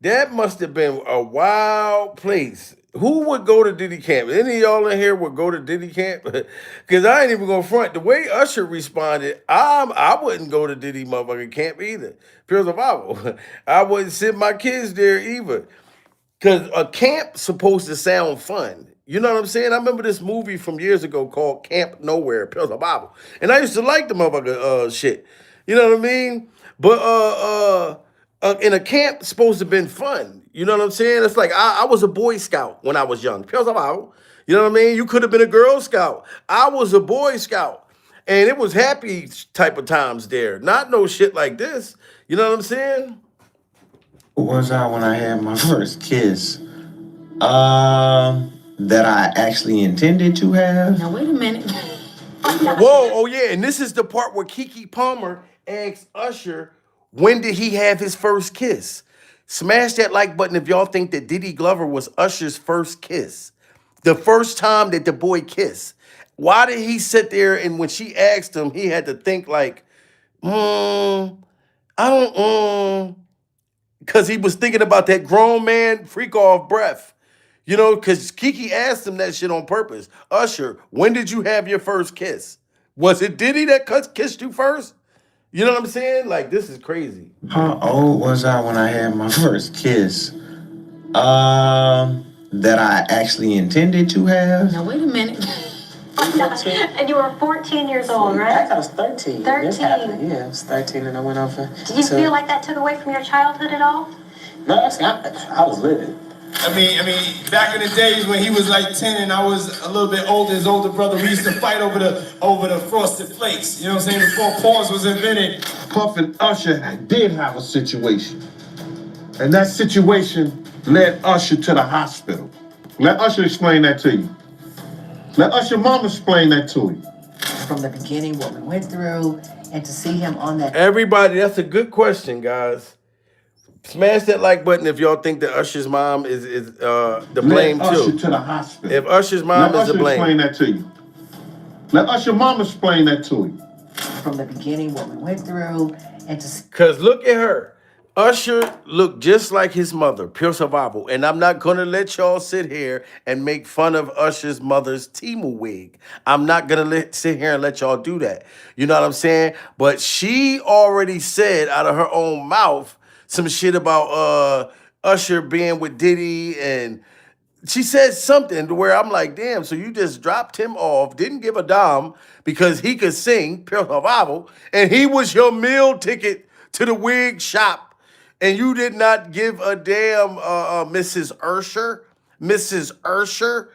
That must have been a wild place. Who would go to Diddy camp? Any of y'all in here would go to Diddy camp? Because I ain't even gonna front. The way Usher responded, I wouldn't go to Diddy motherfucking camp either. Pure survival. I wouldn't send my kids there either. Because a camp supposed to sound fun. You know what I'm saying? I remember this movie from years ago called Camp Nowhere, Pills of Bible. And I used to like the motherfucker shit. You know what I mean? But in a camp, it's supposed to have been fun. You know what I'm saying? It's like I was a Boy Scout when I was young. Pills of Bible. You know what I mean? You could have been a Girl Scout. I was a Boy Scout. And it was happy type of times there. Not no shit like this. You know what I'm saying? Who was I when I had my first kiss? That I actually intended to have. Now, wait a minute. Whoa, oh yeah, and this is the part where Kiki Palmer asks Usher, when did he have his first kiss? Smash that like button if y'all think that Diddy Glover was Usher's first kiss. The first time that the boy kissed. Why did he sit there and when she asked him, he had to think like, I don't, because he was thinking about that grown man freak off breath. You know, because Kiki asked him that shit on purpose. Usher, when did you have your first kiss? Was it Diddy that kissed you first? You know what I'm saying? Like, this is crazy. How old was I when I had my first kiss? That I actually intended to have. Now, wait a minute. And you were 14 years old, right? I was 13. 13. Yeah, I was 13 and I went off. Did you feel like that took away from your childhood at all? No, I was living. I mean, back in the days when he was like 10 and I was a little bit older, his older brother, we used to fight over the frosted flakes. You know what I'm saying? Before pause was invented. Puff and Usher did have a situation. And that situation led Usher to the hospital. Let Usher explain that to you. Let Usher mama explain that to you. From the beginning, what we went through, and to see him on that. Everybody, that's a good question, guys. Smash that like button if y'all think that Usher's mom is the blame Let Usher too. to the hospital. If Usher's mom Let is the Usher blame. explain that to you. Let Usher mama explain that to you. From the beginning, what we went through, and to see. Because look at her. Usher looked just like his mother, pure survival. And I'm not going to let y'all sit here and make fun of Usher's mother's Timu wig. I'm not going to sit here and let y'all do that. You know what I'm saying? But she already said out of her own mouth some shit about Usher being with Diddy, and she said something to where I'm like, damn, so you just dropped him off, didn't give a damn because he could sing, pure survival, and he was your meal ticket to the wig shop, and you did not give a damn, Mrs. Usher. Mrs. Usher.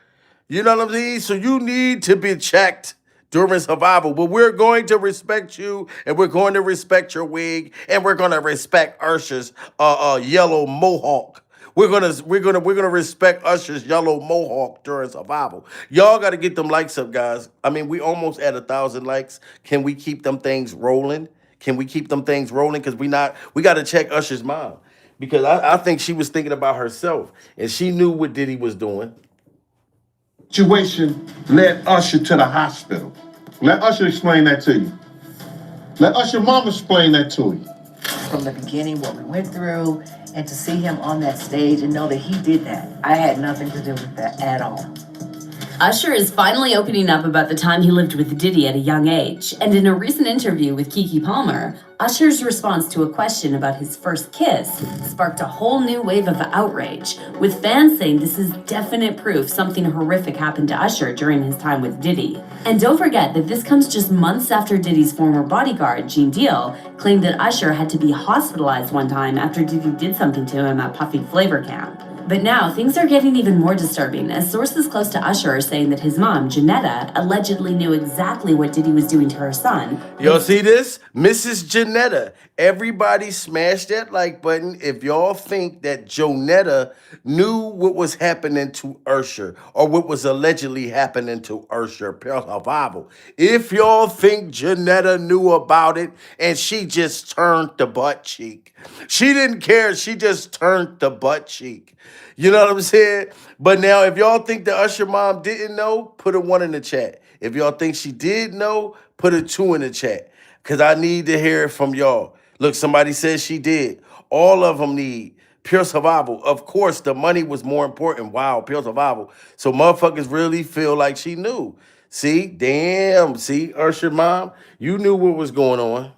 You know what I'm saying? So you need to be checked during survival. But we're going to respect you, and we're going to respect your wig, and we're going to respect Usher's yellow mohawk. We're gonna respect Usher's yellow mohawk during survival. Y'all got to get them likes up, guys. I mean, we almost at 1,000 likes. Can we keep them things rolling? Can we keep them things rolling? Because we got to check Usher's mom. Because I think she was thinking about herself. And she knew what Diddy was doing. Situation led Usher to the hospital. Let Usher explain that to you. Let Usher mama explain that to you. From the beginning, what we went through, and to see him on that stage and know that he did that. I had nothing to do with that at all. Usher is finally opening up about the time he lived with Diddy at a young age. And in a recent interview with Kiki Palmer, Usher's response to a question about his first kiss sparked a whole new wave of outrage, with fans saying this is definite proof something horrific happened to Usher during his time with Diddy. And don't forget that this comes just months after Diddy's former bodyguard, Gene Deal, claimed that Usher had to be hospitalized one time after Diddy did something to him at Puffy Flavor Camp. But now things are getting even more disturbing as sources close to Usher are saying that his mom, Janetta, allegedly knew exactly what Diddy was doing to her son. Y'all see this? Mrs. Janetta. Everybody smash that like button if y'all think that Jonetta knew what was happening to Usher or what was allegedly happening to Usher. Bible. If y'all think Janetta knew about it and she just turned the butt cheek. She didn't care. She just turned the butt cheek. You know what I'm saying? But now, if y'all think the Usher mom didn't know, put a 1 in the chat. If y'all think she did know, put a 2 in the chat. Because I need to hear it from y'all. Look, somebody says she did. All of them need pure survival. Of course, the money was more important. Wow, pure survival. So motherfuckers really feel like she knew. See? Damn. See, Usher mom, you knew what was going on.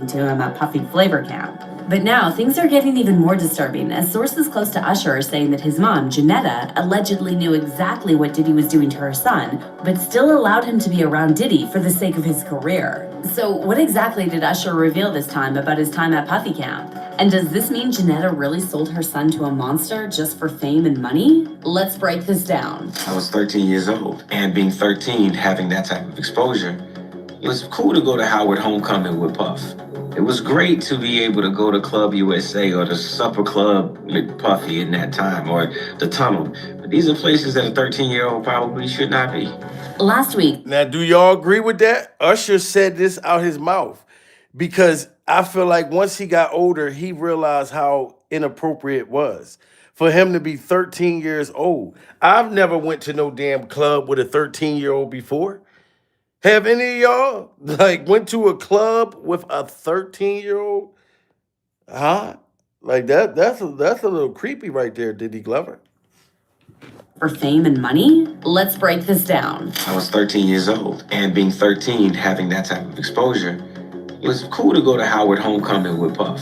To him at Puffy Flavor Camp. But now things are getting even more disturbing as sources close to Usher are saying that his mom, Janetta, allegedly knew exactly what Diddy was doing to her son, but still allowed him to be around Diddy for the sake of his career. So what exactly did Usher reveal this time about his time at Puffy Camp? And does this mean Janetta really sold her son to a monster just for fame and money? Let's break this down. I was 13 years old, and being 13, having that type of exposure, it was cool to go to Howard Homecoming with Puff. It was great to be able to go to Club USA or the Supper Club with Puffy in that time, or the Tunnel. But these are places that a 13-year-old probably should not be. Last week. Now, do y'all agree with that? Usher said this out his mouth because I feel like once he got older, he realized how inappropriate it was for him to be 13 years old. I've never went to no damn club with a 13-year-old before. Have any of y'all like went to a club with a 13-year-old? Huh? Like that's a little creepy right there, Diddy Glover. For fame and money? Let's break this down. I was 13 years old, and being 13, having that type of exposure, it was cool to go to Howard Homecoming with Puff.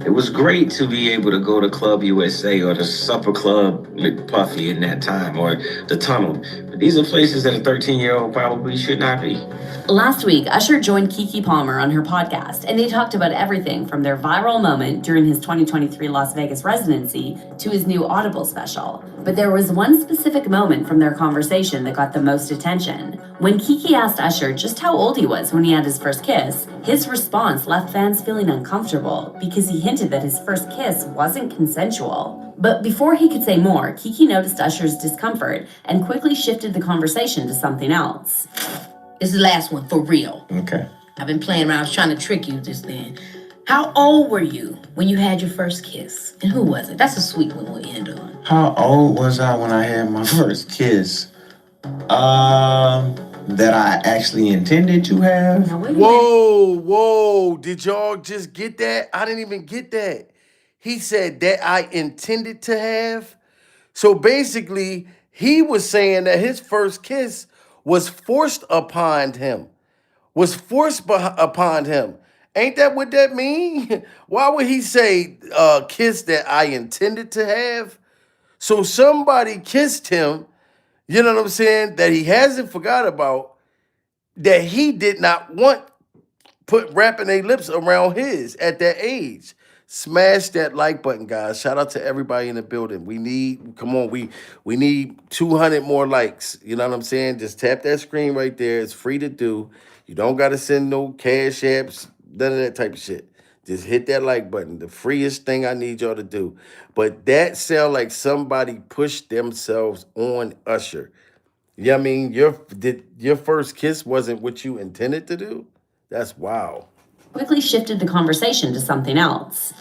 It was great to be able to go to Club USA or the Supper Club with Puffy in that time, or the Tunnel. But these are places that a 13-year-old probably should not be. Last week, Usher joined Kiki Palmer on her podcast, and they talked about everything from their viral moment during his 2023 Las Vegas residency to his new Audible special. But there was one specific moment from their conversation that got the most attention. When Kiki asked Usher just how old he was when he had his first kiss, his response left fans feeling uncomfortable because he hinted that his first kiss wasn't consensual. But before he could say more, Kiki noticed Usher's discomfort and quickly shifted the conversation to something else. This is the last one, for real. Okay. I've been playing around, I was trying to trick you just then. How old were you when you had your first kiss? And who was it? That's a sweet one we'll end on. How old was I when I had my first kiss? That I actually intended to have. Whoa. Did y'all just get that? I didn't even get that. He said that I intended to have. So basically, he was saying that his first kiss was forced upon him. Ain't that what that mean? Why would he say kiss that I intended to have? So somebody kissed him, you know what I'm saying, that he hasn't forgot about, that he did not want wrapping their lips around his at that age. Smash that like button, guys. Shout out to everybody in the building. We need 200 more likes. You know what I'm saying? Just tap that screen right there. It's free to do. You don't got to send no cash apps, none of that type of shit. Just hit that like button. The freest thing I need y'all to do. But that sound like somebody pushed themselves on Usher. You know what I mean? Your first kiss wasn't what you intended to do? That's wow. Quickly shifted the conversation to something else.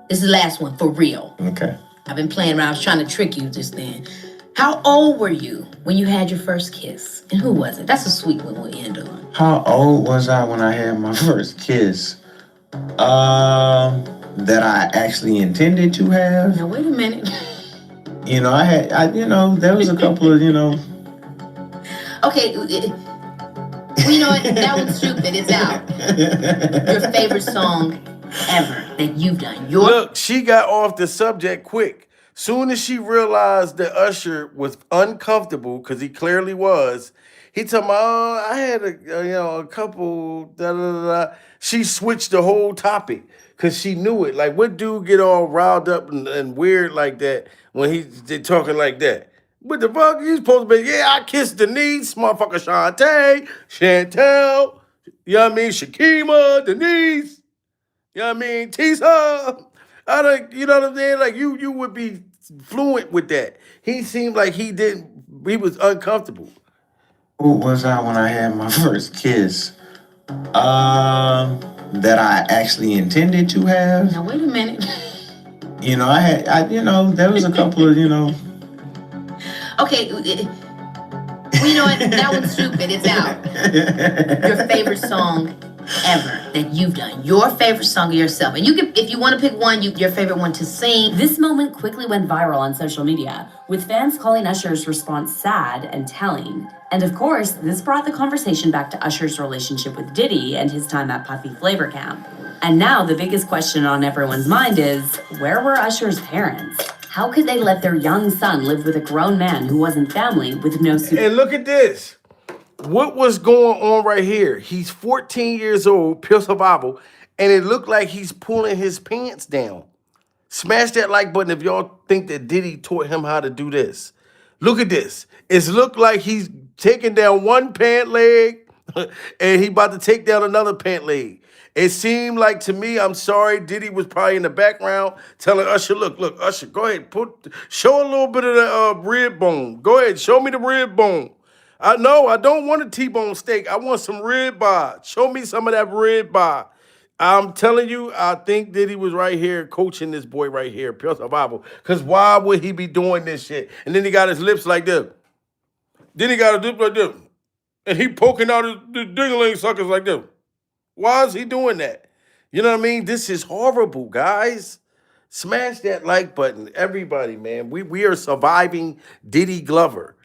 This is the last one, for real. Okay. I've been playing around, I was trying to trick you just then. How old were you when you had your first kiss? And who was it? That's a sweet one we'll end on. How old was I when I had my first kiss? That I actually intended to have. Now, wait a minute. There was a couple of, Okay, well, you know what? That one's stupid. It's out. Your favorite song ever that you've done. Look, she got off the subject quick. Soon as she realized that Usher was uncomfortable, because he clearly was, he told me, I had a couple, da da da da. She switched the whole topic because she knew it. Like, what dude get all riled up and weird like that when they talking like that? What the fuck? You supposed to be, yeah, I kissed Denise, motherfucker Shantae, Chantel, you know what I mean? Shakima, Denise, you know what I mean? Tisa. I don't, you know what I'm saying? Like, you would be fluent with that. He seemed like he was uncomfortable. Who was I when I had my first kiss? That I actually intended to have. Now, wait a minute. There was a couple of, Okay, well, you know what? That one's stupid. It's out. Your favorite song ever that you've done. Your favorite song of yourself. And you can, if you want to pick one, your favorite one to sing. This moment quickly went viral on social media, with fans calling Usher's response sad and telling. And of course, this brought the conversation back to Usher's relationship with Diddy and his time at Puffy Flavor Camp. And now the biggest question on everyone's mind is, where were Usher's parents? How could they let their young son live with a grown man who wasn't family with no super... And look at this. What was going on right here? He's 14 years old, pure survival, and it looked like he's pulling his pants down. Smash that like button if y'all think that Diddy taught him how to do this. Look at this. It's looked like he's taking down one pant leg and he about to take down another pant leg. It seemed like to me, I'm sorry, Diddy was probably in the background telling Usher, look, Usher, go ahead, show a little bit of the rib bone. Go ahead, show me the rib bone. I don't want a T-bone steak. I want some rib eye. Show me some of that rib eye. I'm telling you, I think Diddy was right here coaching this boy right here, pure survival. Because why would he be doing this shit? And then he got his lips like this. Then he got a lip like this. And he poking out the ding-a-ling suckers like this. Why is he doing that? You know what I mean? This is horrible, guys. Smash that like button. Everybody, man. We are surviving Diddy Glover.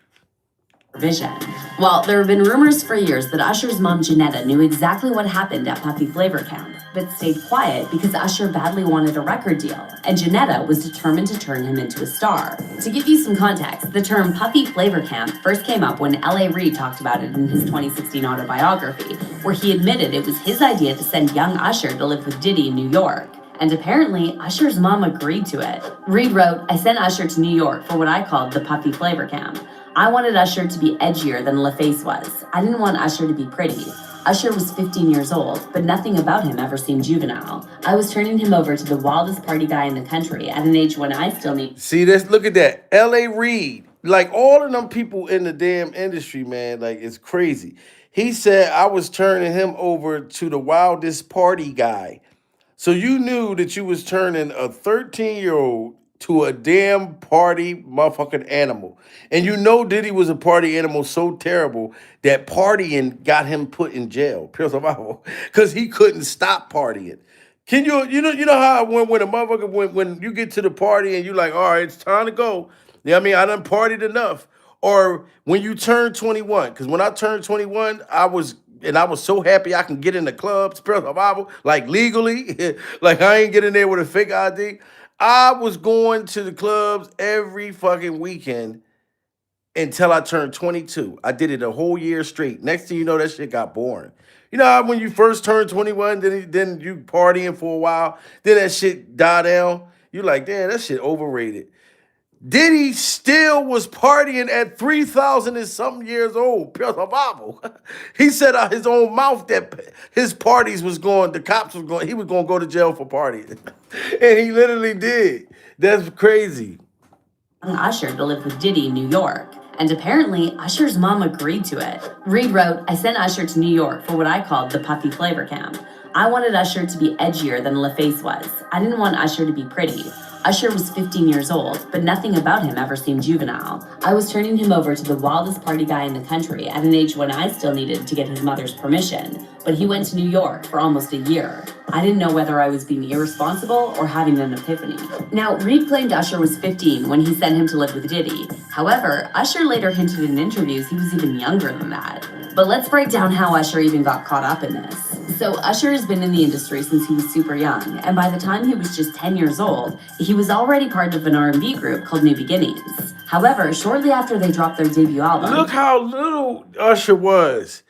Vision. Well, there have been rumors for years that Usher's mom, Janetta, knew exactly what happened at Puffy Flavor Camp, but stayed quiet because Usher badly wanted a record deal, and Janetta was determined to turn him into a star. To give you some context, the term Puffy Flavor Camp first came up when L.A. Reid talked about it in his 2016 autobiography, where he admitted it was his idea to send young Usher to live with Diddy in New York. And apparently, Usher's mom agreed to it. Reid wrote, I sent Usher to New York for what I called the Puffy Flavor Camp. I wanted Usher to be edgier than LaFace was. I didn't want Usher to be pretty. Usher was 15 years old, but nothing about him ever seemed juvenile. I was turning him over to the wildest party guy in the country at an age when I still need... See this? Look at that. L.A. Reid. Like, all of them people in the damn industry, man, like, it's crazy. He said, I was turning him over to the wildest party guy. So you knew that you was turning a 13-year-old to a damn party motherfucking animal. And you know Diddy was a party animal so terrible that partying got him put in jail, pure survival, because he couldn't stop partying. Can you know how when a motherfucker, when you get to the party and you like, all right, it's time to go. You know what I mean? I done partied enough. Or when you turn 21, because when I turned 21, I was so happy I can get in the clubs, pure survival, like legally, like I ain't getting there with a fake ID. I was going to the clubs every fucking weekend until I turned 22. I did it a whole year straight. Next thing you know, that shit got boring. You know how when you first turn 21, then you partying for a while, then that shit die down. You like, damn, that shit overrated. Diddy still was partying at 3,000 and something years old, pure survival. He said out his own mouth that his parties was going, the cops was going, he was going to go to jail for partying. And he literally did. That's crazy. Usher to live with Diddy in New York. And apparently, Usher's mom agreed to it. Reid wrote, I sent Usher to New York for what I called the Puffy Flavor Camp. I wanted Usher to be edgier than LaFace was. I didn't want Usher to be pretty. Usher was 15 years old, but nothing about him ever seemed juvenile. I was turning him over to the wildest party guy in the country at an age when I still needed to get his mother's permission, but he went to New York for almost a year. I didn't know whether I was being irresponsible or having an epiphany. Now, Reid claimed Usher was 15 when he sent him to live with Diddy. However, Usher later hinted in interviews he was even younger than that. But let's break down how Usher even got caught up in this. So Usher has been in the industry since he was super young, and by the time he was just 10 years old, he was already part of an R&B group called New Beginnings. However, shortly after they dropped their debut album... Look how little Usher was.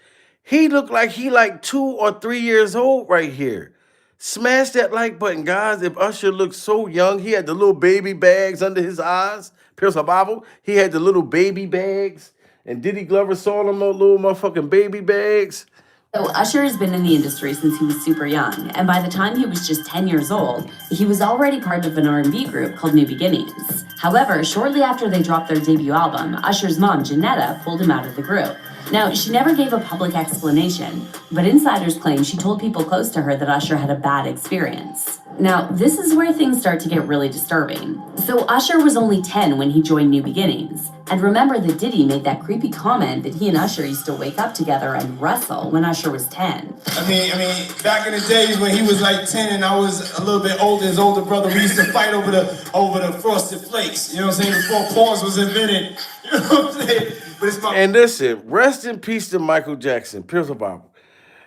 He looked like he like 2 or 3 years old right here. Smash that like button, guys. If Usher looked so young, he had the little baby bags under his eyes. Pierce a Bible. He had the little baby bags. And Diddy Glover saw them little motherfucking baby bags. So Usher has been in the industry since he was super young, and by the time he was just 10 years old, he was already part of an R&B group called New Beginnings. However, shortly after they dropped their debut album, Usher's mom, Janetta, pulled him out of the group. Now, she never gave a public explanation, but insiders claim she told people close to her that Usher had a bad experience. Now, this is where things start to get really disturbing. So Usher was only 10 when he joined New Beginnings. And remember that Diddy made that creepy comment that he and Usher used to wake up together and wrestle when Usher was 10. I mean, back in the days when he was like 10 and I was a little bit older, his older brother, we used to fight over the frosted flakes. You know what I'm saying? Before pause was invented. You know what I'm saying? But it's my And listen, rest in peace to Michael Jackson, Pierce a Bible.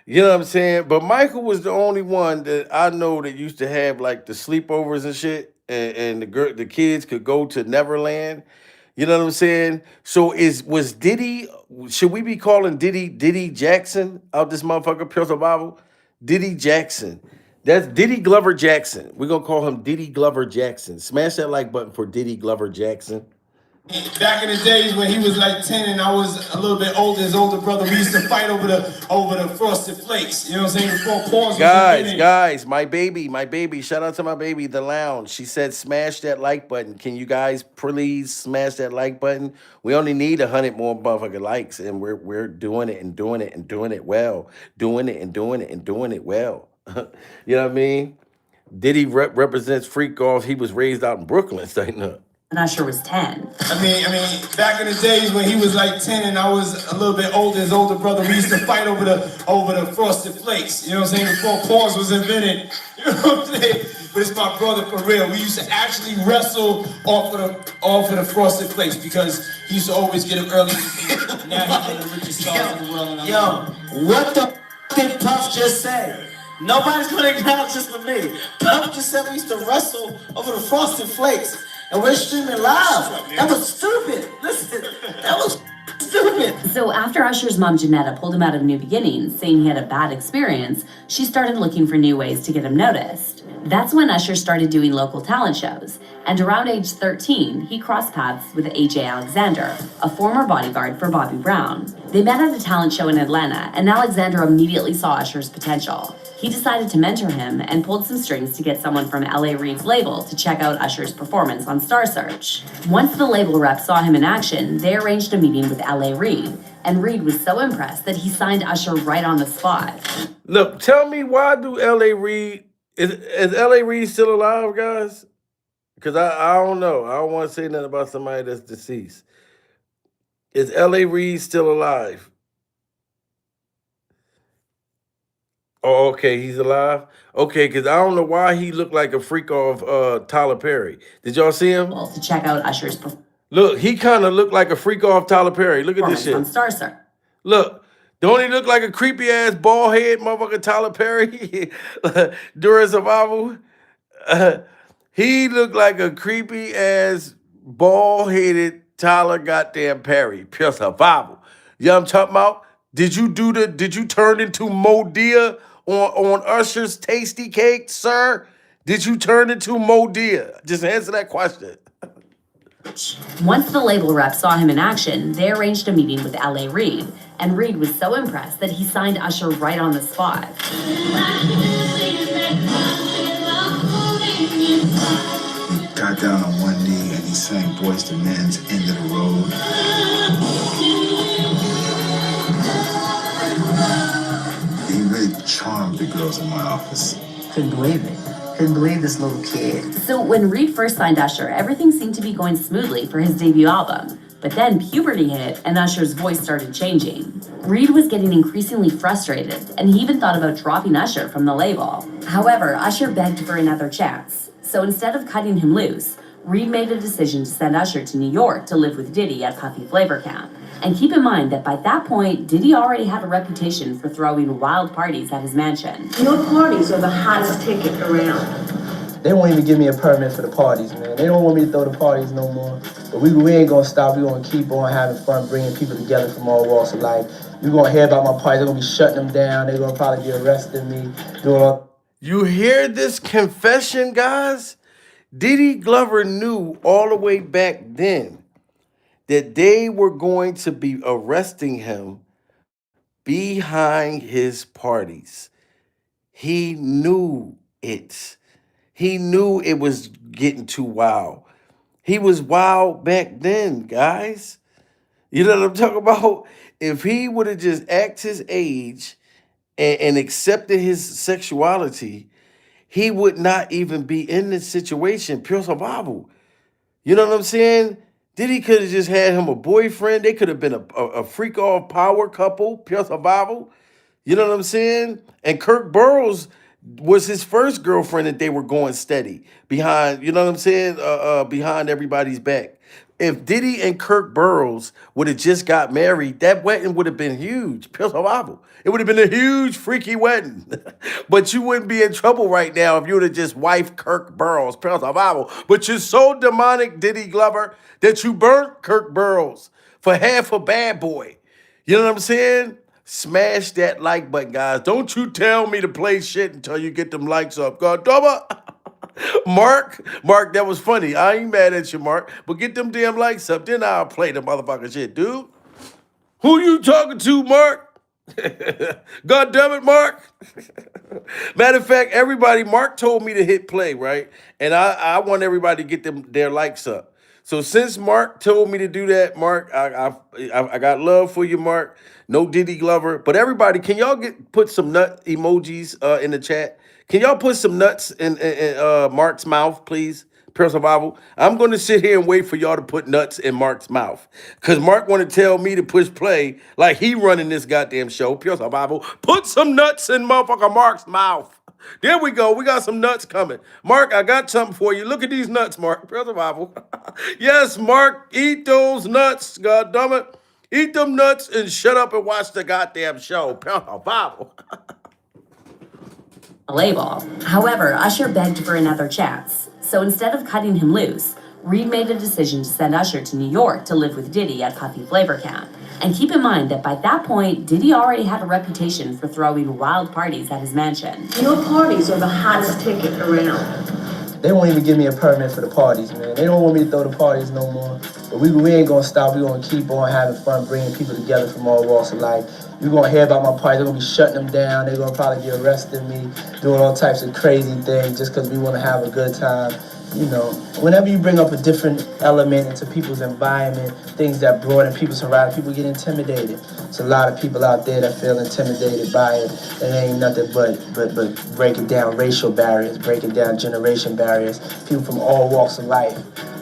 You know what I'm saying? But Michael was the only one that I know that used to have like the sleepovers and shit, and the kids could go to Neverland. You know what I'm saying? So was Diddy? Should we be calling Diddy Jackson out this motherfucker? Pierce a Bible, Diddy Jackson. That's Diddy Glover Jackson. We're gonna call him Diddy Glover Jackson. Smash that like button for Diddy Glover Jackson. Back in the days when he was like 10 and I was a little bit older, his older brother, we used to fight over the frosted flakes. You know what I'm saying? Before pause was invented. Guys, my baby, shout out to my baby, The Lounge. She said, smash that like button. Can you guys please smash that like button? We only need 100 more motherfucking likes, and we're doing it and doing it and doing it well. Doing it and doing it and doing it well. You know what I mean? Diddy represents freak off. He was raised out in Brooklyn, saying up. And Usher was 10. I mean, back in the days when he was like 10 and I was a little bit older, his older brother, we used to fight over the frosted flakes. You know what I'm saying? Before pause was invented. You know what I'm saying? But it's my brother for real. We used to actually wrestle off of the frosted flakes because he used to always get up early. Now he's one of the richest stars in the world. Yo, what the did Puff just say? Nobody's gonna acknowledge this but me. Puff just said we used to wrestle over the frosted flakes. And we're streaming live. That was stupid. Listen, that was stupid. So after Usher's mom, Janetta, pulled him out of New Beginnings, saying he had a bad experience, she started looking for new ways to get him noticed. That's when Usher started doing local talent shows. And around age 13, he crossed paths with AJ Alexander, a former bodyguard for Bobby Brown. They met at a talent show in Atlanta, and Alexander immediately saw Usher's potential. He decided to mentor him and pulled some strings to get someone from L.A. Reid's label to check out Usher's performance on Star Search. Once the label rep saw him in action, they arranged a meeting with L.A. Reid, and Reid was so impressed that he signed Usher right on the spot. Look, tell me, why do L.A. Reid, is L.A. Reid still alive, guys? Because I don't know. I don't want to say nothing about somebody that's deceased. Is L.A. Reid still alive? Oh, okay, he's alive? Okay, because I don't know why he looked like a freak off Tyler Perry. Did y'all see him? To check out Usher's performance. Look, he kind of looked like a freak off Tyler Perry. Look at this shit. On Star Search. Look, don't he look like a creepy ass bald head motherfucker Tyler Perry during Survival? He looked like a creepy ass bald headed Tyler goddamn Perry. Pure Survival. You know what I'm talking about? Did you turn into Modia on Usher's Tasty Cake, sir? Did you turn into Modia? Just answer that question. Once the label rep saw him in action, they arranged a meeting with L.A. Reid, and Reid was so impressed that he signed Usher right on the spot. He got down on one knee and he sang Boyz II Men's End of the Road. He really charmed the girls in my office. Couldn't believe it. Couldn't believe this little kid. So when Reid first signed Usher, everything seemed to be going smoothly for his debut album. But then puberty hit and Usher's voice started changing. Reid was getting increasingly frustrated, and he even thought about dropping Usher from the label. However, Usher begged for another chance. So instead of cutting him loose, Reid made a decision to send Usher to New York to live with Diddy at Puffy Flavor Camp. And keep in mind that by that point, Diddy already had a reputation for throwing wild parties at his mansion. Your parties are the hottest ticket around. They won't even give me a permit for the parties, man. They don't want me to throw the parties no more. But we ain't gonna stop. We gonna keep on having fun, bringing people together from all walks of life. You're gonna hear about my parties. They're gonna be shutting them down. They're gonna probably be arresting me, doing all. You hear this confession, guys? Diddy Glover knew all the way back then that they were going to be arresting him behind his parties. He knew it. He knew it was getting too wild. He was wild back then, guys. You know what I'm talking about? If he would have just acted his age and accepted his sexuality, he would not even be in this situation. Pure survival. You know what I'm saying? Diddy could have just had him a boyfriend. They could have been a freak off power couple, pure survival. You know what I'm saying? And Kirk Burrows was his first girlfriend that they were going steady behind, you know what I'm saying? Behind everybody's back. If Diddy and Kirk Burrows would have just got married, that wedding would have been huge. Pure survival. It would have been a huge, freaky wedding. But you wouldn't be in trouble right now if you would have just wifed Kirk Burrows. Pure survival. But you're so demonic, Diddy Glover, that you burnt Kirk Burrows for half a bad boy. You know what I'm saying? Smash that like button, guys. Don't you tell me to play shit until you get them likes up. God damn it. Mark, that was funny. I ain't mad at you, Mark. But get them damn likes up. Then I'll play the motherfucking shit, dude. Who you talking to, Mark? God damn it, Mark. Matter of fact, everybody, Mark told me to hit play, right? And I want everybody to get them their likes up. So since Mark told me to do that, Mark, I got love for you, Mark. No Diddy Glover, but everybody, can y'all put some nut emojis in the chat? Can y'all put some nuts in Mark's mouth, please? Pure survival. I'm going to sit here and wait for y'all to put nuts in Mark's mouth. Because Mark want to tell me to push play like he running this goddamn show. Pure survival. Put some nuts in motherfucker Mark's mouth. There we go. We got some nuts coming. Mark, I got something for you. Look at these nuts, Mark. Pure survival. Yes, Mark, eat those nuts. God damn it. Eat them nuts and shut up and watch the goddamn show. Pure survival. Label. However, Usher begged for another chance. So instead of cutting him loose, Reed made a decision to send Usher to New York to live with Diddy at Puffy Flavor Camp. And keep in mind that by that point, Diddy already had a reputation for throwing wild parties at his mansion. Your parties are the hottest ticket around. They won't even give me a permit for the parties, man. They don't want me to throw the parties no more. But we ain't gonna stop. We gonna keep on having fun, bringing people together from all walks of life. You're gonna hear about my parties. They're gonna be shutting them down. They're gonna probably be arresting me, doing all types of crazy things just because we want to have a good time. You know, whenever you bring up a different element into people's environment, things that broaden people's horizon, people get intimidated. There's a lot of people out there that feel intimidated by it. It ain't nothing but breaking down racial barriers, breaking down generation barriers. People from all walks of life.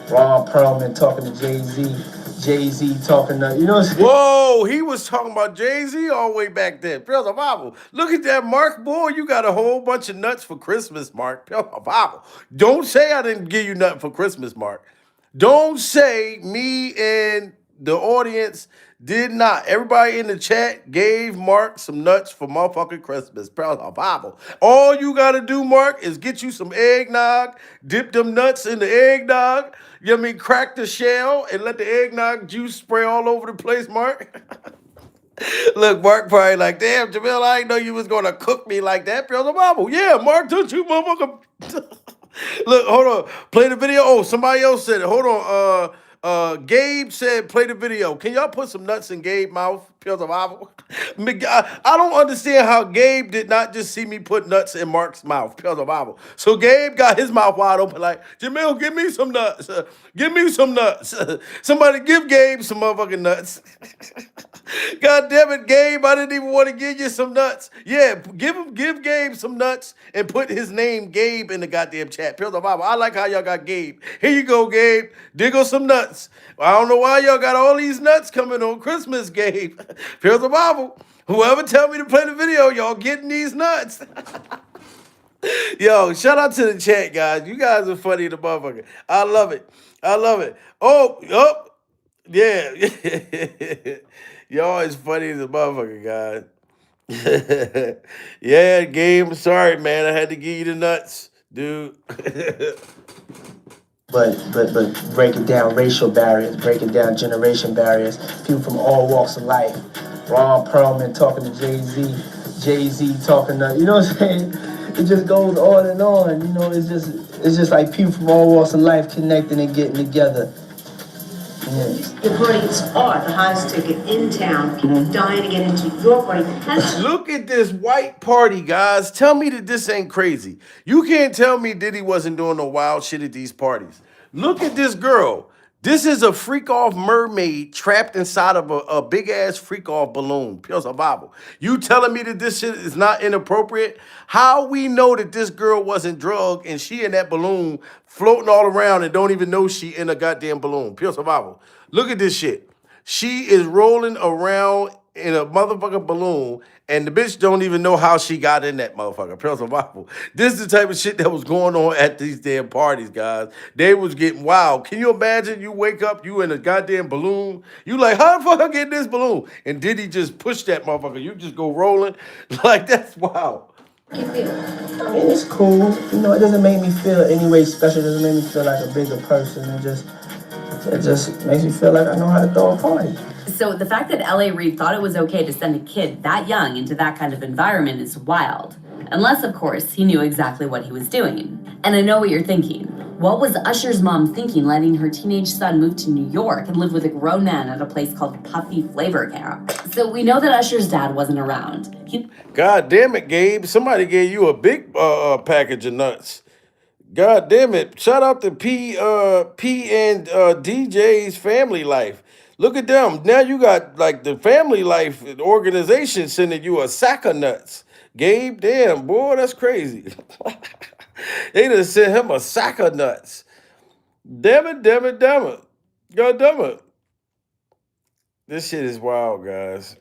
Ron Perlman talking to Jay-Z talking to, you know what I'm saying? Whoa, he was talking about Jay-Z all the way back then. Pure survival. Look at that, Mark. Boy, you got a whole bunch of nuts for Christmas, Mark. Pure survival. Don't say I didn't give you nothing for Christmas, Mark. Don't say me and the audience did not. Everybody in the chat gave Mark some nuts for motherfucking Christmas. Pure survival. All you got to do, Mark, is get you some eggnog, dip them nuts in the eggnog. You know what I mean? Crack the shell and let the eggnog juice spray all over the place, Mark. Look, Mark probably like, damn, Jamil, I didn't know you was going to cook me like that. Pure survival. Yeah, Mark, don't you motherfucker. Look, hold on. Play the video. Oh, somebody else said it. Hold on. Gabe said, play the video. Can y'all put some nuts in Gabe's mouth? Pure survival. I don't understand how Gabe did not just see me put nuts in Mark's mouth. Pure survival. So Gabe got his mouth wide open like, Jamil, give me some nuts. Give me some nuts. Somebody give Gabe some motherfucking nuts. God damn it, Gabe, I didn't even want to give you some nuts. Yeah, give Gabe some nuts and put his name Gabe in the goddamn chat. Pure survival. I like how y'all got Gabe. Here you go, Gabe. Diggle some nuts. I don't know why y'all got all these nuts coming on Christmas, Gabe. Pure survival. Whoever tell me to play the video, y'all getting these nuts. Yo, shout out to the chat, guys. You guys are funny the motherfucker. I love it. I love it. Oh, yeah. Y'all is funny as a motherfucker, guys. Yeah, Gabe, I'm sorry, man. I had to give you the nuts. dude. but break it down racial barriers, break it down generation barriers, people from all walks of life. Ron Perlman talking to Jay-Z, Jay-Z talking to, you know what I'm saying? It just goes on and on, you know, it's just like people from all walks of life connecting and getting together. Yeah. Your party is far the highest ticket in town. People dying to get into your party. Look at this white party, guys. Tell me that this ain't crazy. You can't tell me Diddy wasn't doing no wild shit at these parties. Look at this girl. This is a freak off mermaid trapped inside of a big ass freak off balloon. Pure survival. You telling me that this shit is not inappropriate? How we know that this girl wasn't drugged and she in that balloon floating all around and don't even know she in a goddamn balloon? Pure survival. Look at this shit. She is rolling around in a motherfucking balloon, and the bitch don't even know how she got in that motherfucker. Pure survival. This is the type of shit that was going on at these damn parties, guys. They was getting wild. Can you imagine? You wake up, you in a goddamn balloon. You like, how the fuck I get in this balloon? And Diddy just push that motherfucker. You just go rolling. Like, that's wild. I mean, it's cool. You know, it doesn't make me feel any way special. It doesn't make me feel like a bigger person. It just makes me feel like I know how to throw a party. So the fact that L.A. Reid thought it was okay to send a kid that young into that kind of environment is wild. Unless, of course, he knew exactly what he was doing. And I know what you're thinking. What was Usher's mom thinking letting her teenage son move to New York and live with a grown man at a place called Puffy Flavor Camp? So we know that Usher's dad wasn't around. God damn it, Gabe. Somebody gave you a big package of nuts. God damn it. Shout out to P and DJ's Family Life. Look at them. Now you got like the Family Life organization sending you a sack of nuts. Gabe, damn, boy, that's crazy. They just sent him a sack of nuts. Damn it, damn it, damn it. God damn it. This shit is wild, guys.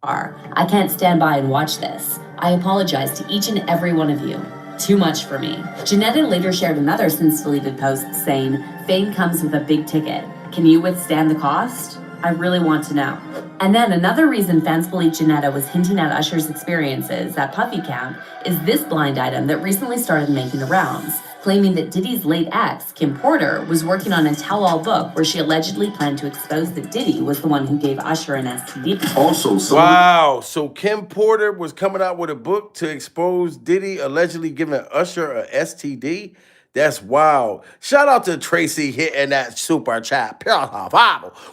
I can't stand by and watch this. I apologize to each and every one of you. Too much for me. Janetta later shared another since-deleted post saying, fame comes with a big ticket. Can you withstand the cost? I really want to know. And then another reason fans believe Janetta was hinting at Usher's experiences at Puffy Camp is this blind item that recently started making the rounds, claiming that Diddy's late ex, Kim Porter, was working on a tell-all book where she allegedly planned to expose that Diddy was the one who gave Usher an STD. Also, wow. So Kim Porter was coming out with a book to expose Diddy allegedly giving Usher a STD. That's wild. Shout out to Tracy hitting that super chat.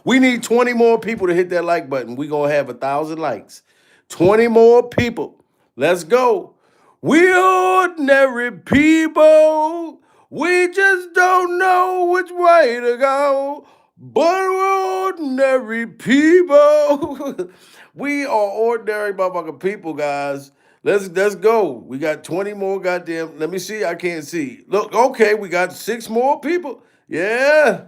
We need 20 more people to hit that like button. We gonna have 1,000 likes. 20 more people. Let's go. We ordinary people. We just don't know which way to go. But we're ordinary people. We are ordinary motherfucking people, guys. Let's go. We got 20 more goddamn. Let me see. I can't see. Look, okay, we got 6 more people. Yeah.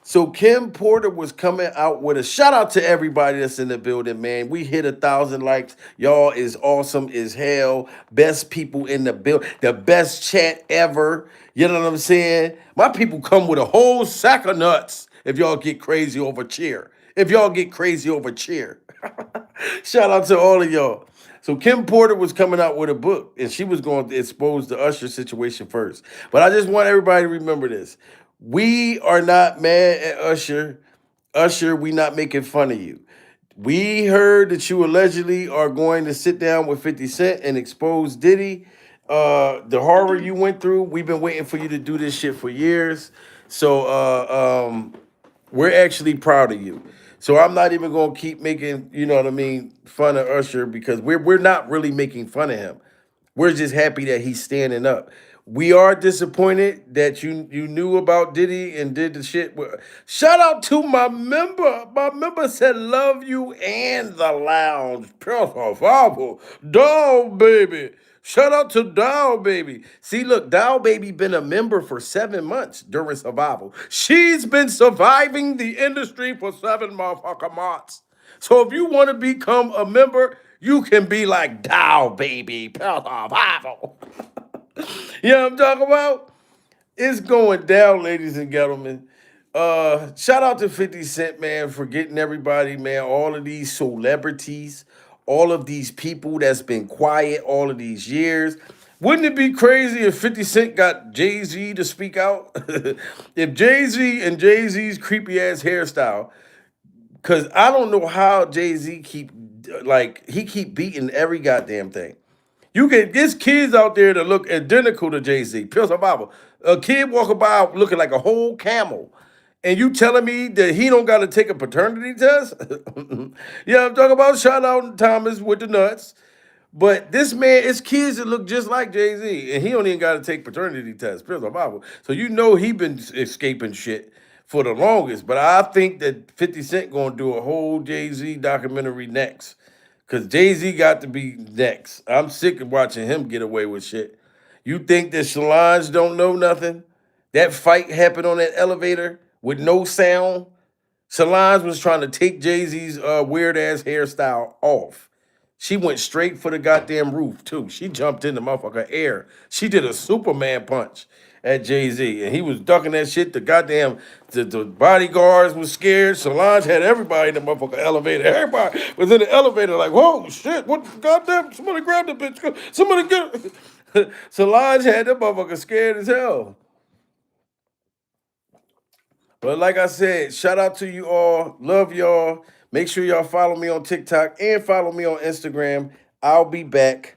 So Kim Porter was coming out with a shout out to everybody that's in the building, man. We hit 1,000 likes. Y'all is awesome as hell. Best people in the build, the best chat ever. You know what I'm saying? My people come with a whole sack of nuts if y'all get crazy over cheer. If y'all get crazy over cheer. Shout out to all of y'all. So Kim Porter was coming out with a book, and she was going to expose the Usher situation first. But I just want everybody to remember this. We are not mad at Usher. Usher, we not making fun of you. We heard that you allegedly are going to sit down with 50 Cent and expose Diddy. The horror you went through, we've been waiting for you to do this shit for years. So we're actually proud of you. So I'm not even gonna keep making, you know what I mean, fun of Usher because we're not really making fun of him. We're just happy that he's standing up. We are disappointed that you knew about Diddy and did the shit. Shout out to my member. My member said love you and the lounge. Powerful. Dog baby. Shout out to Dow Baby. See, look, Dow Baby been a member for 7 months during survival. She's been surviving the industry for 7 motherfucking months. So if you want to become a member, you can be like Dow Baby. Survival. You know what I'm talking about? It's going down, ladies and gentlemen. Shout out to 50 Cent, man, for getting everybody, man, all of these celebrities, all of these people that's been quiet all of these years. Wouldn't it be crazy if 50 Cent got Jay-Z to speak out? If Jay-Z and Jay-Z's creepy ass hairstyle, because I don't know how Jay-Z he keep beating every goddamn thing. There's kids out there that look identical to Jay-Z. Pure survival. A kid walking by looking like a whole camel. And you telling me that he don't got to take a paternity test? Yeah, I'm talking about shout out Thomas with the nuts. But this man, it's kids that look just like Jay Z, and he don't even got to take paternity tests. Pure survival. So you know he been escaping shit for the longest. But I think that 50 Cent gonna do a whole Jay Z documentary next, cause Jay Z got to be next. I'm sick of watching him get away with shit. You think that Solange don't know nothing? That fight happened on that elevator with no sound. Solange was trying to take Jay Z's weird ass hairstyle off. She went straight for the goddamn roof too. She jumped in the motherfucker air. She did a Superman punch at Jay Z, and he was ducking that shit. The bodyguards was scared. Solange had everybody in the motherfucker elevator. Everybody was in the elevator like, whoa, shit, what, goddamn, somebody grab the bitch. Somebody get her. Solange had the motherfucker scared as hell. But like I said, shout out to you all. Love y'all. Make sure y'all follow me on TikTok and follow me on Instagram. I'll be back.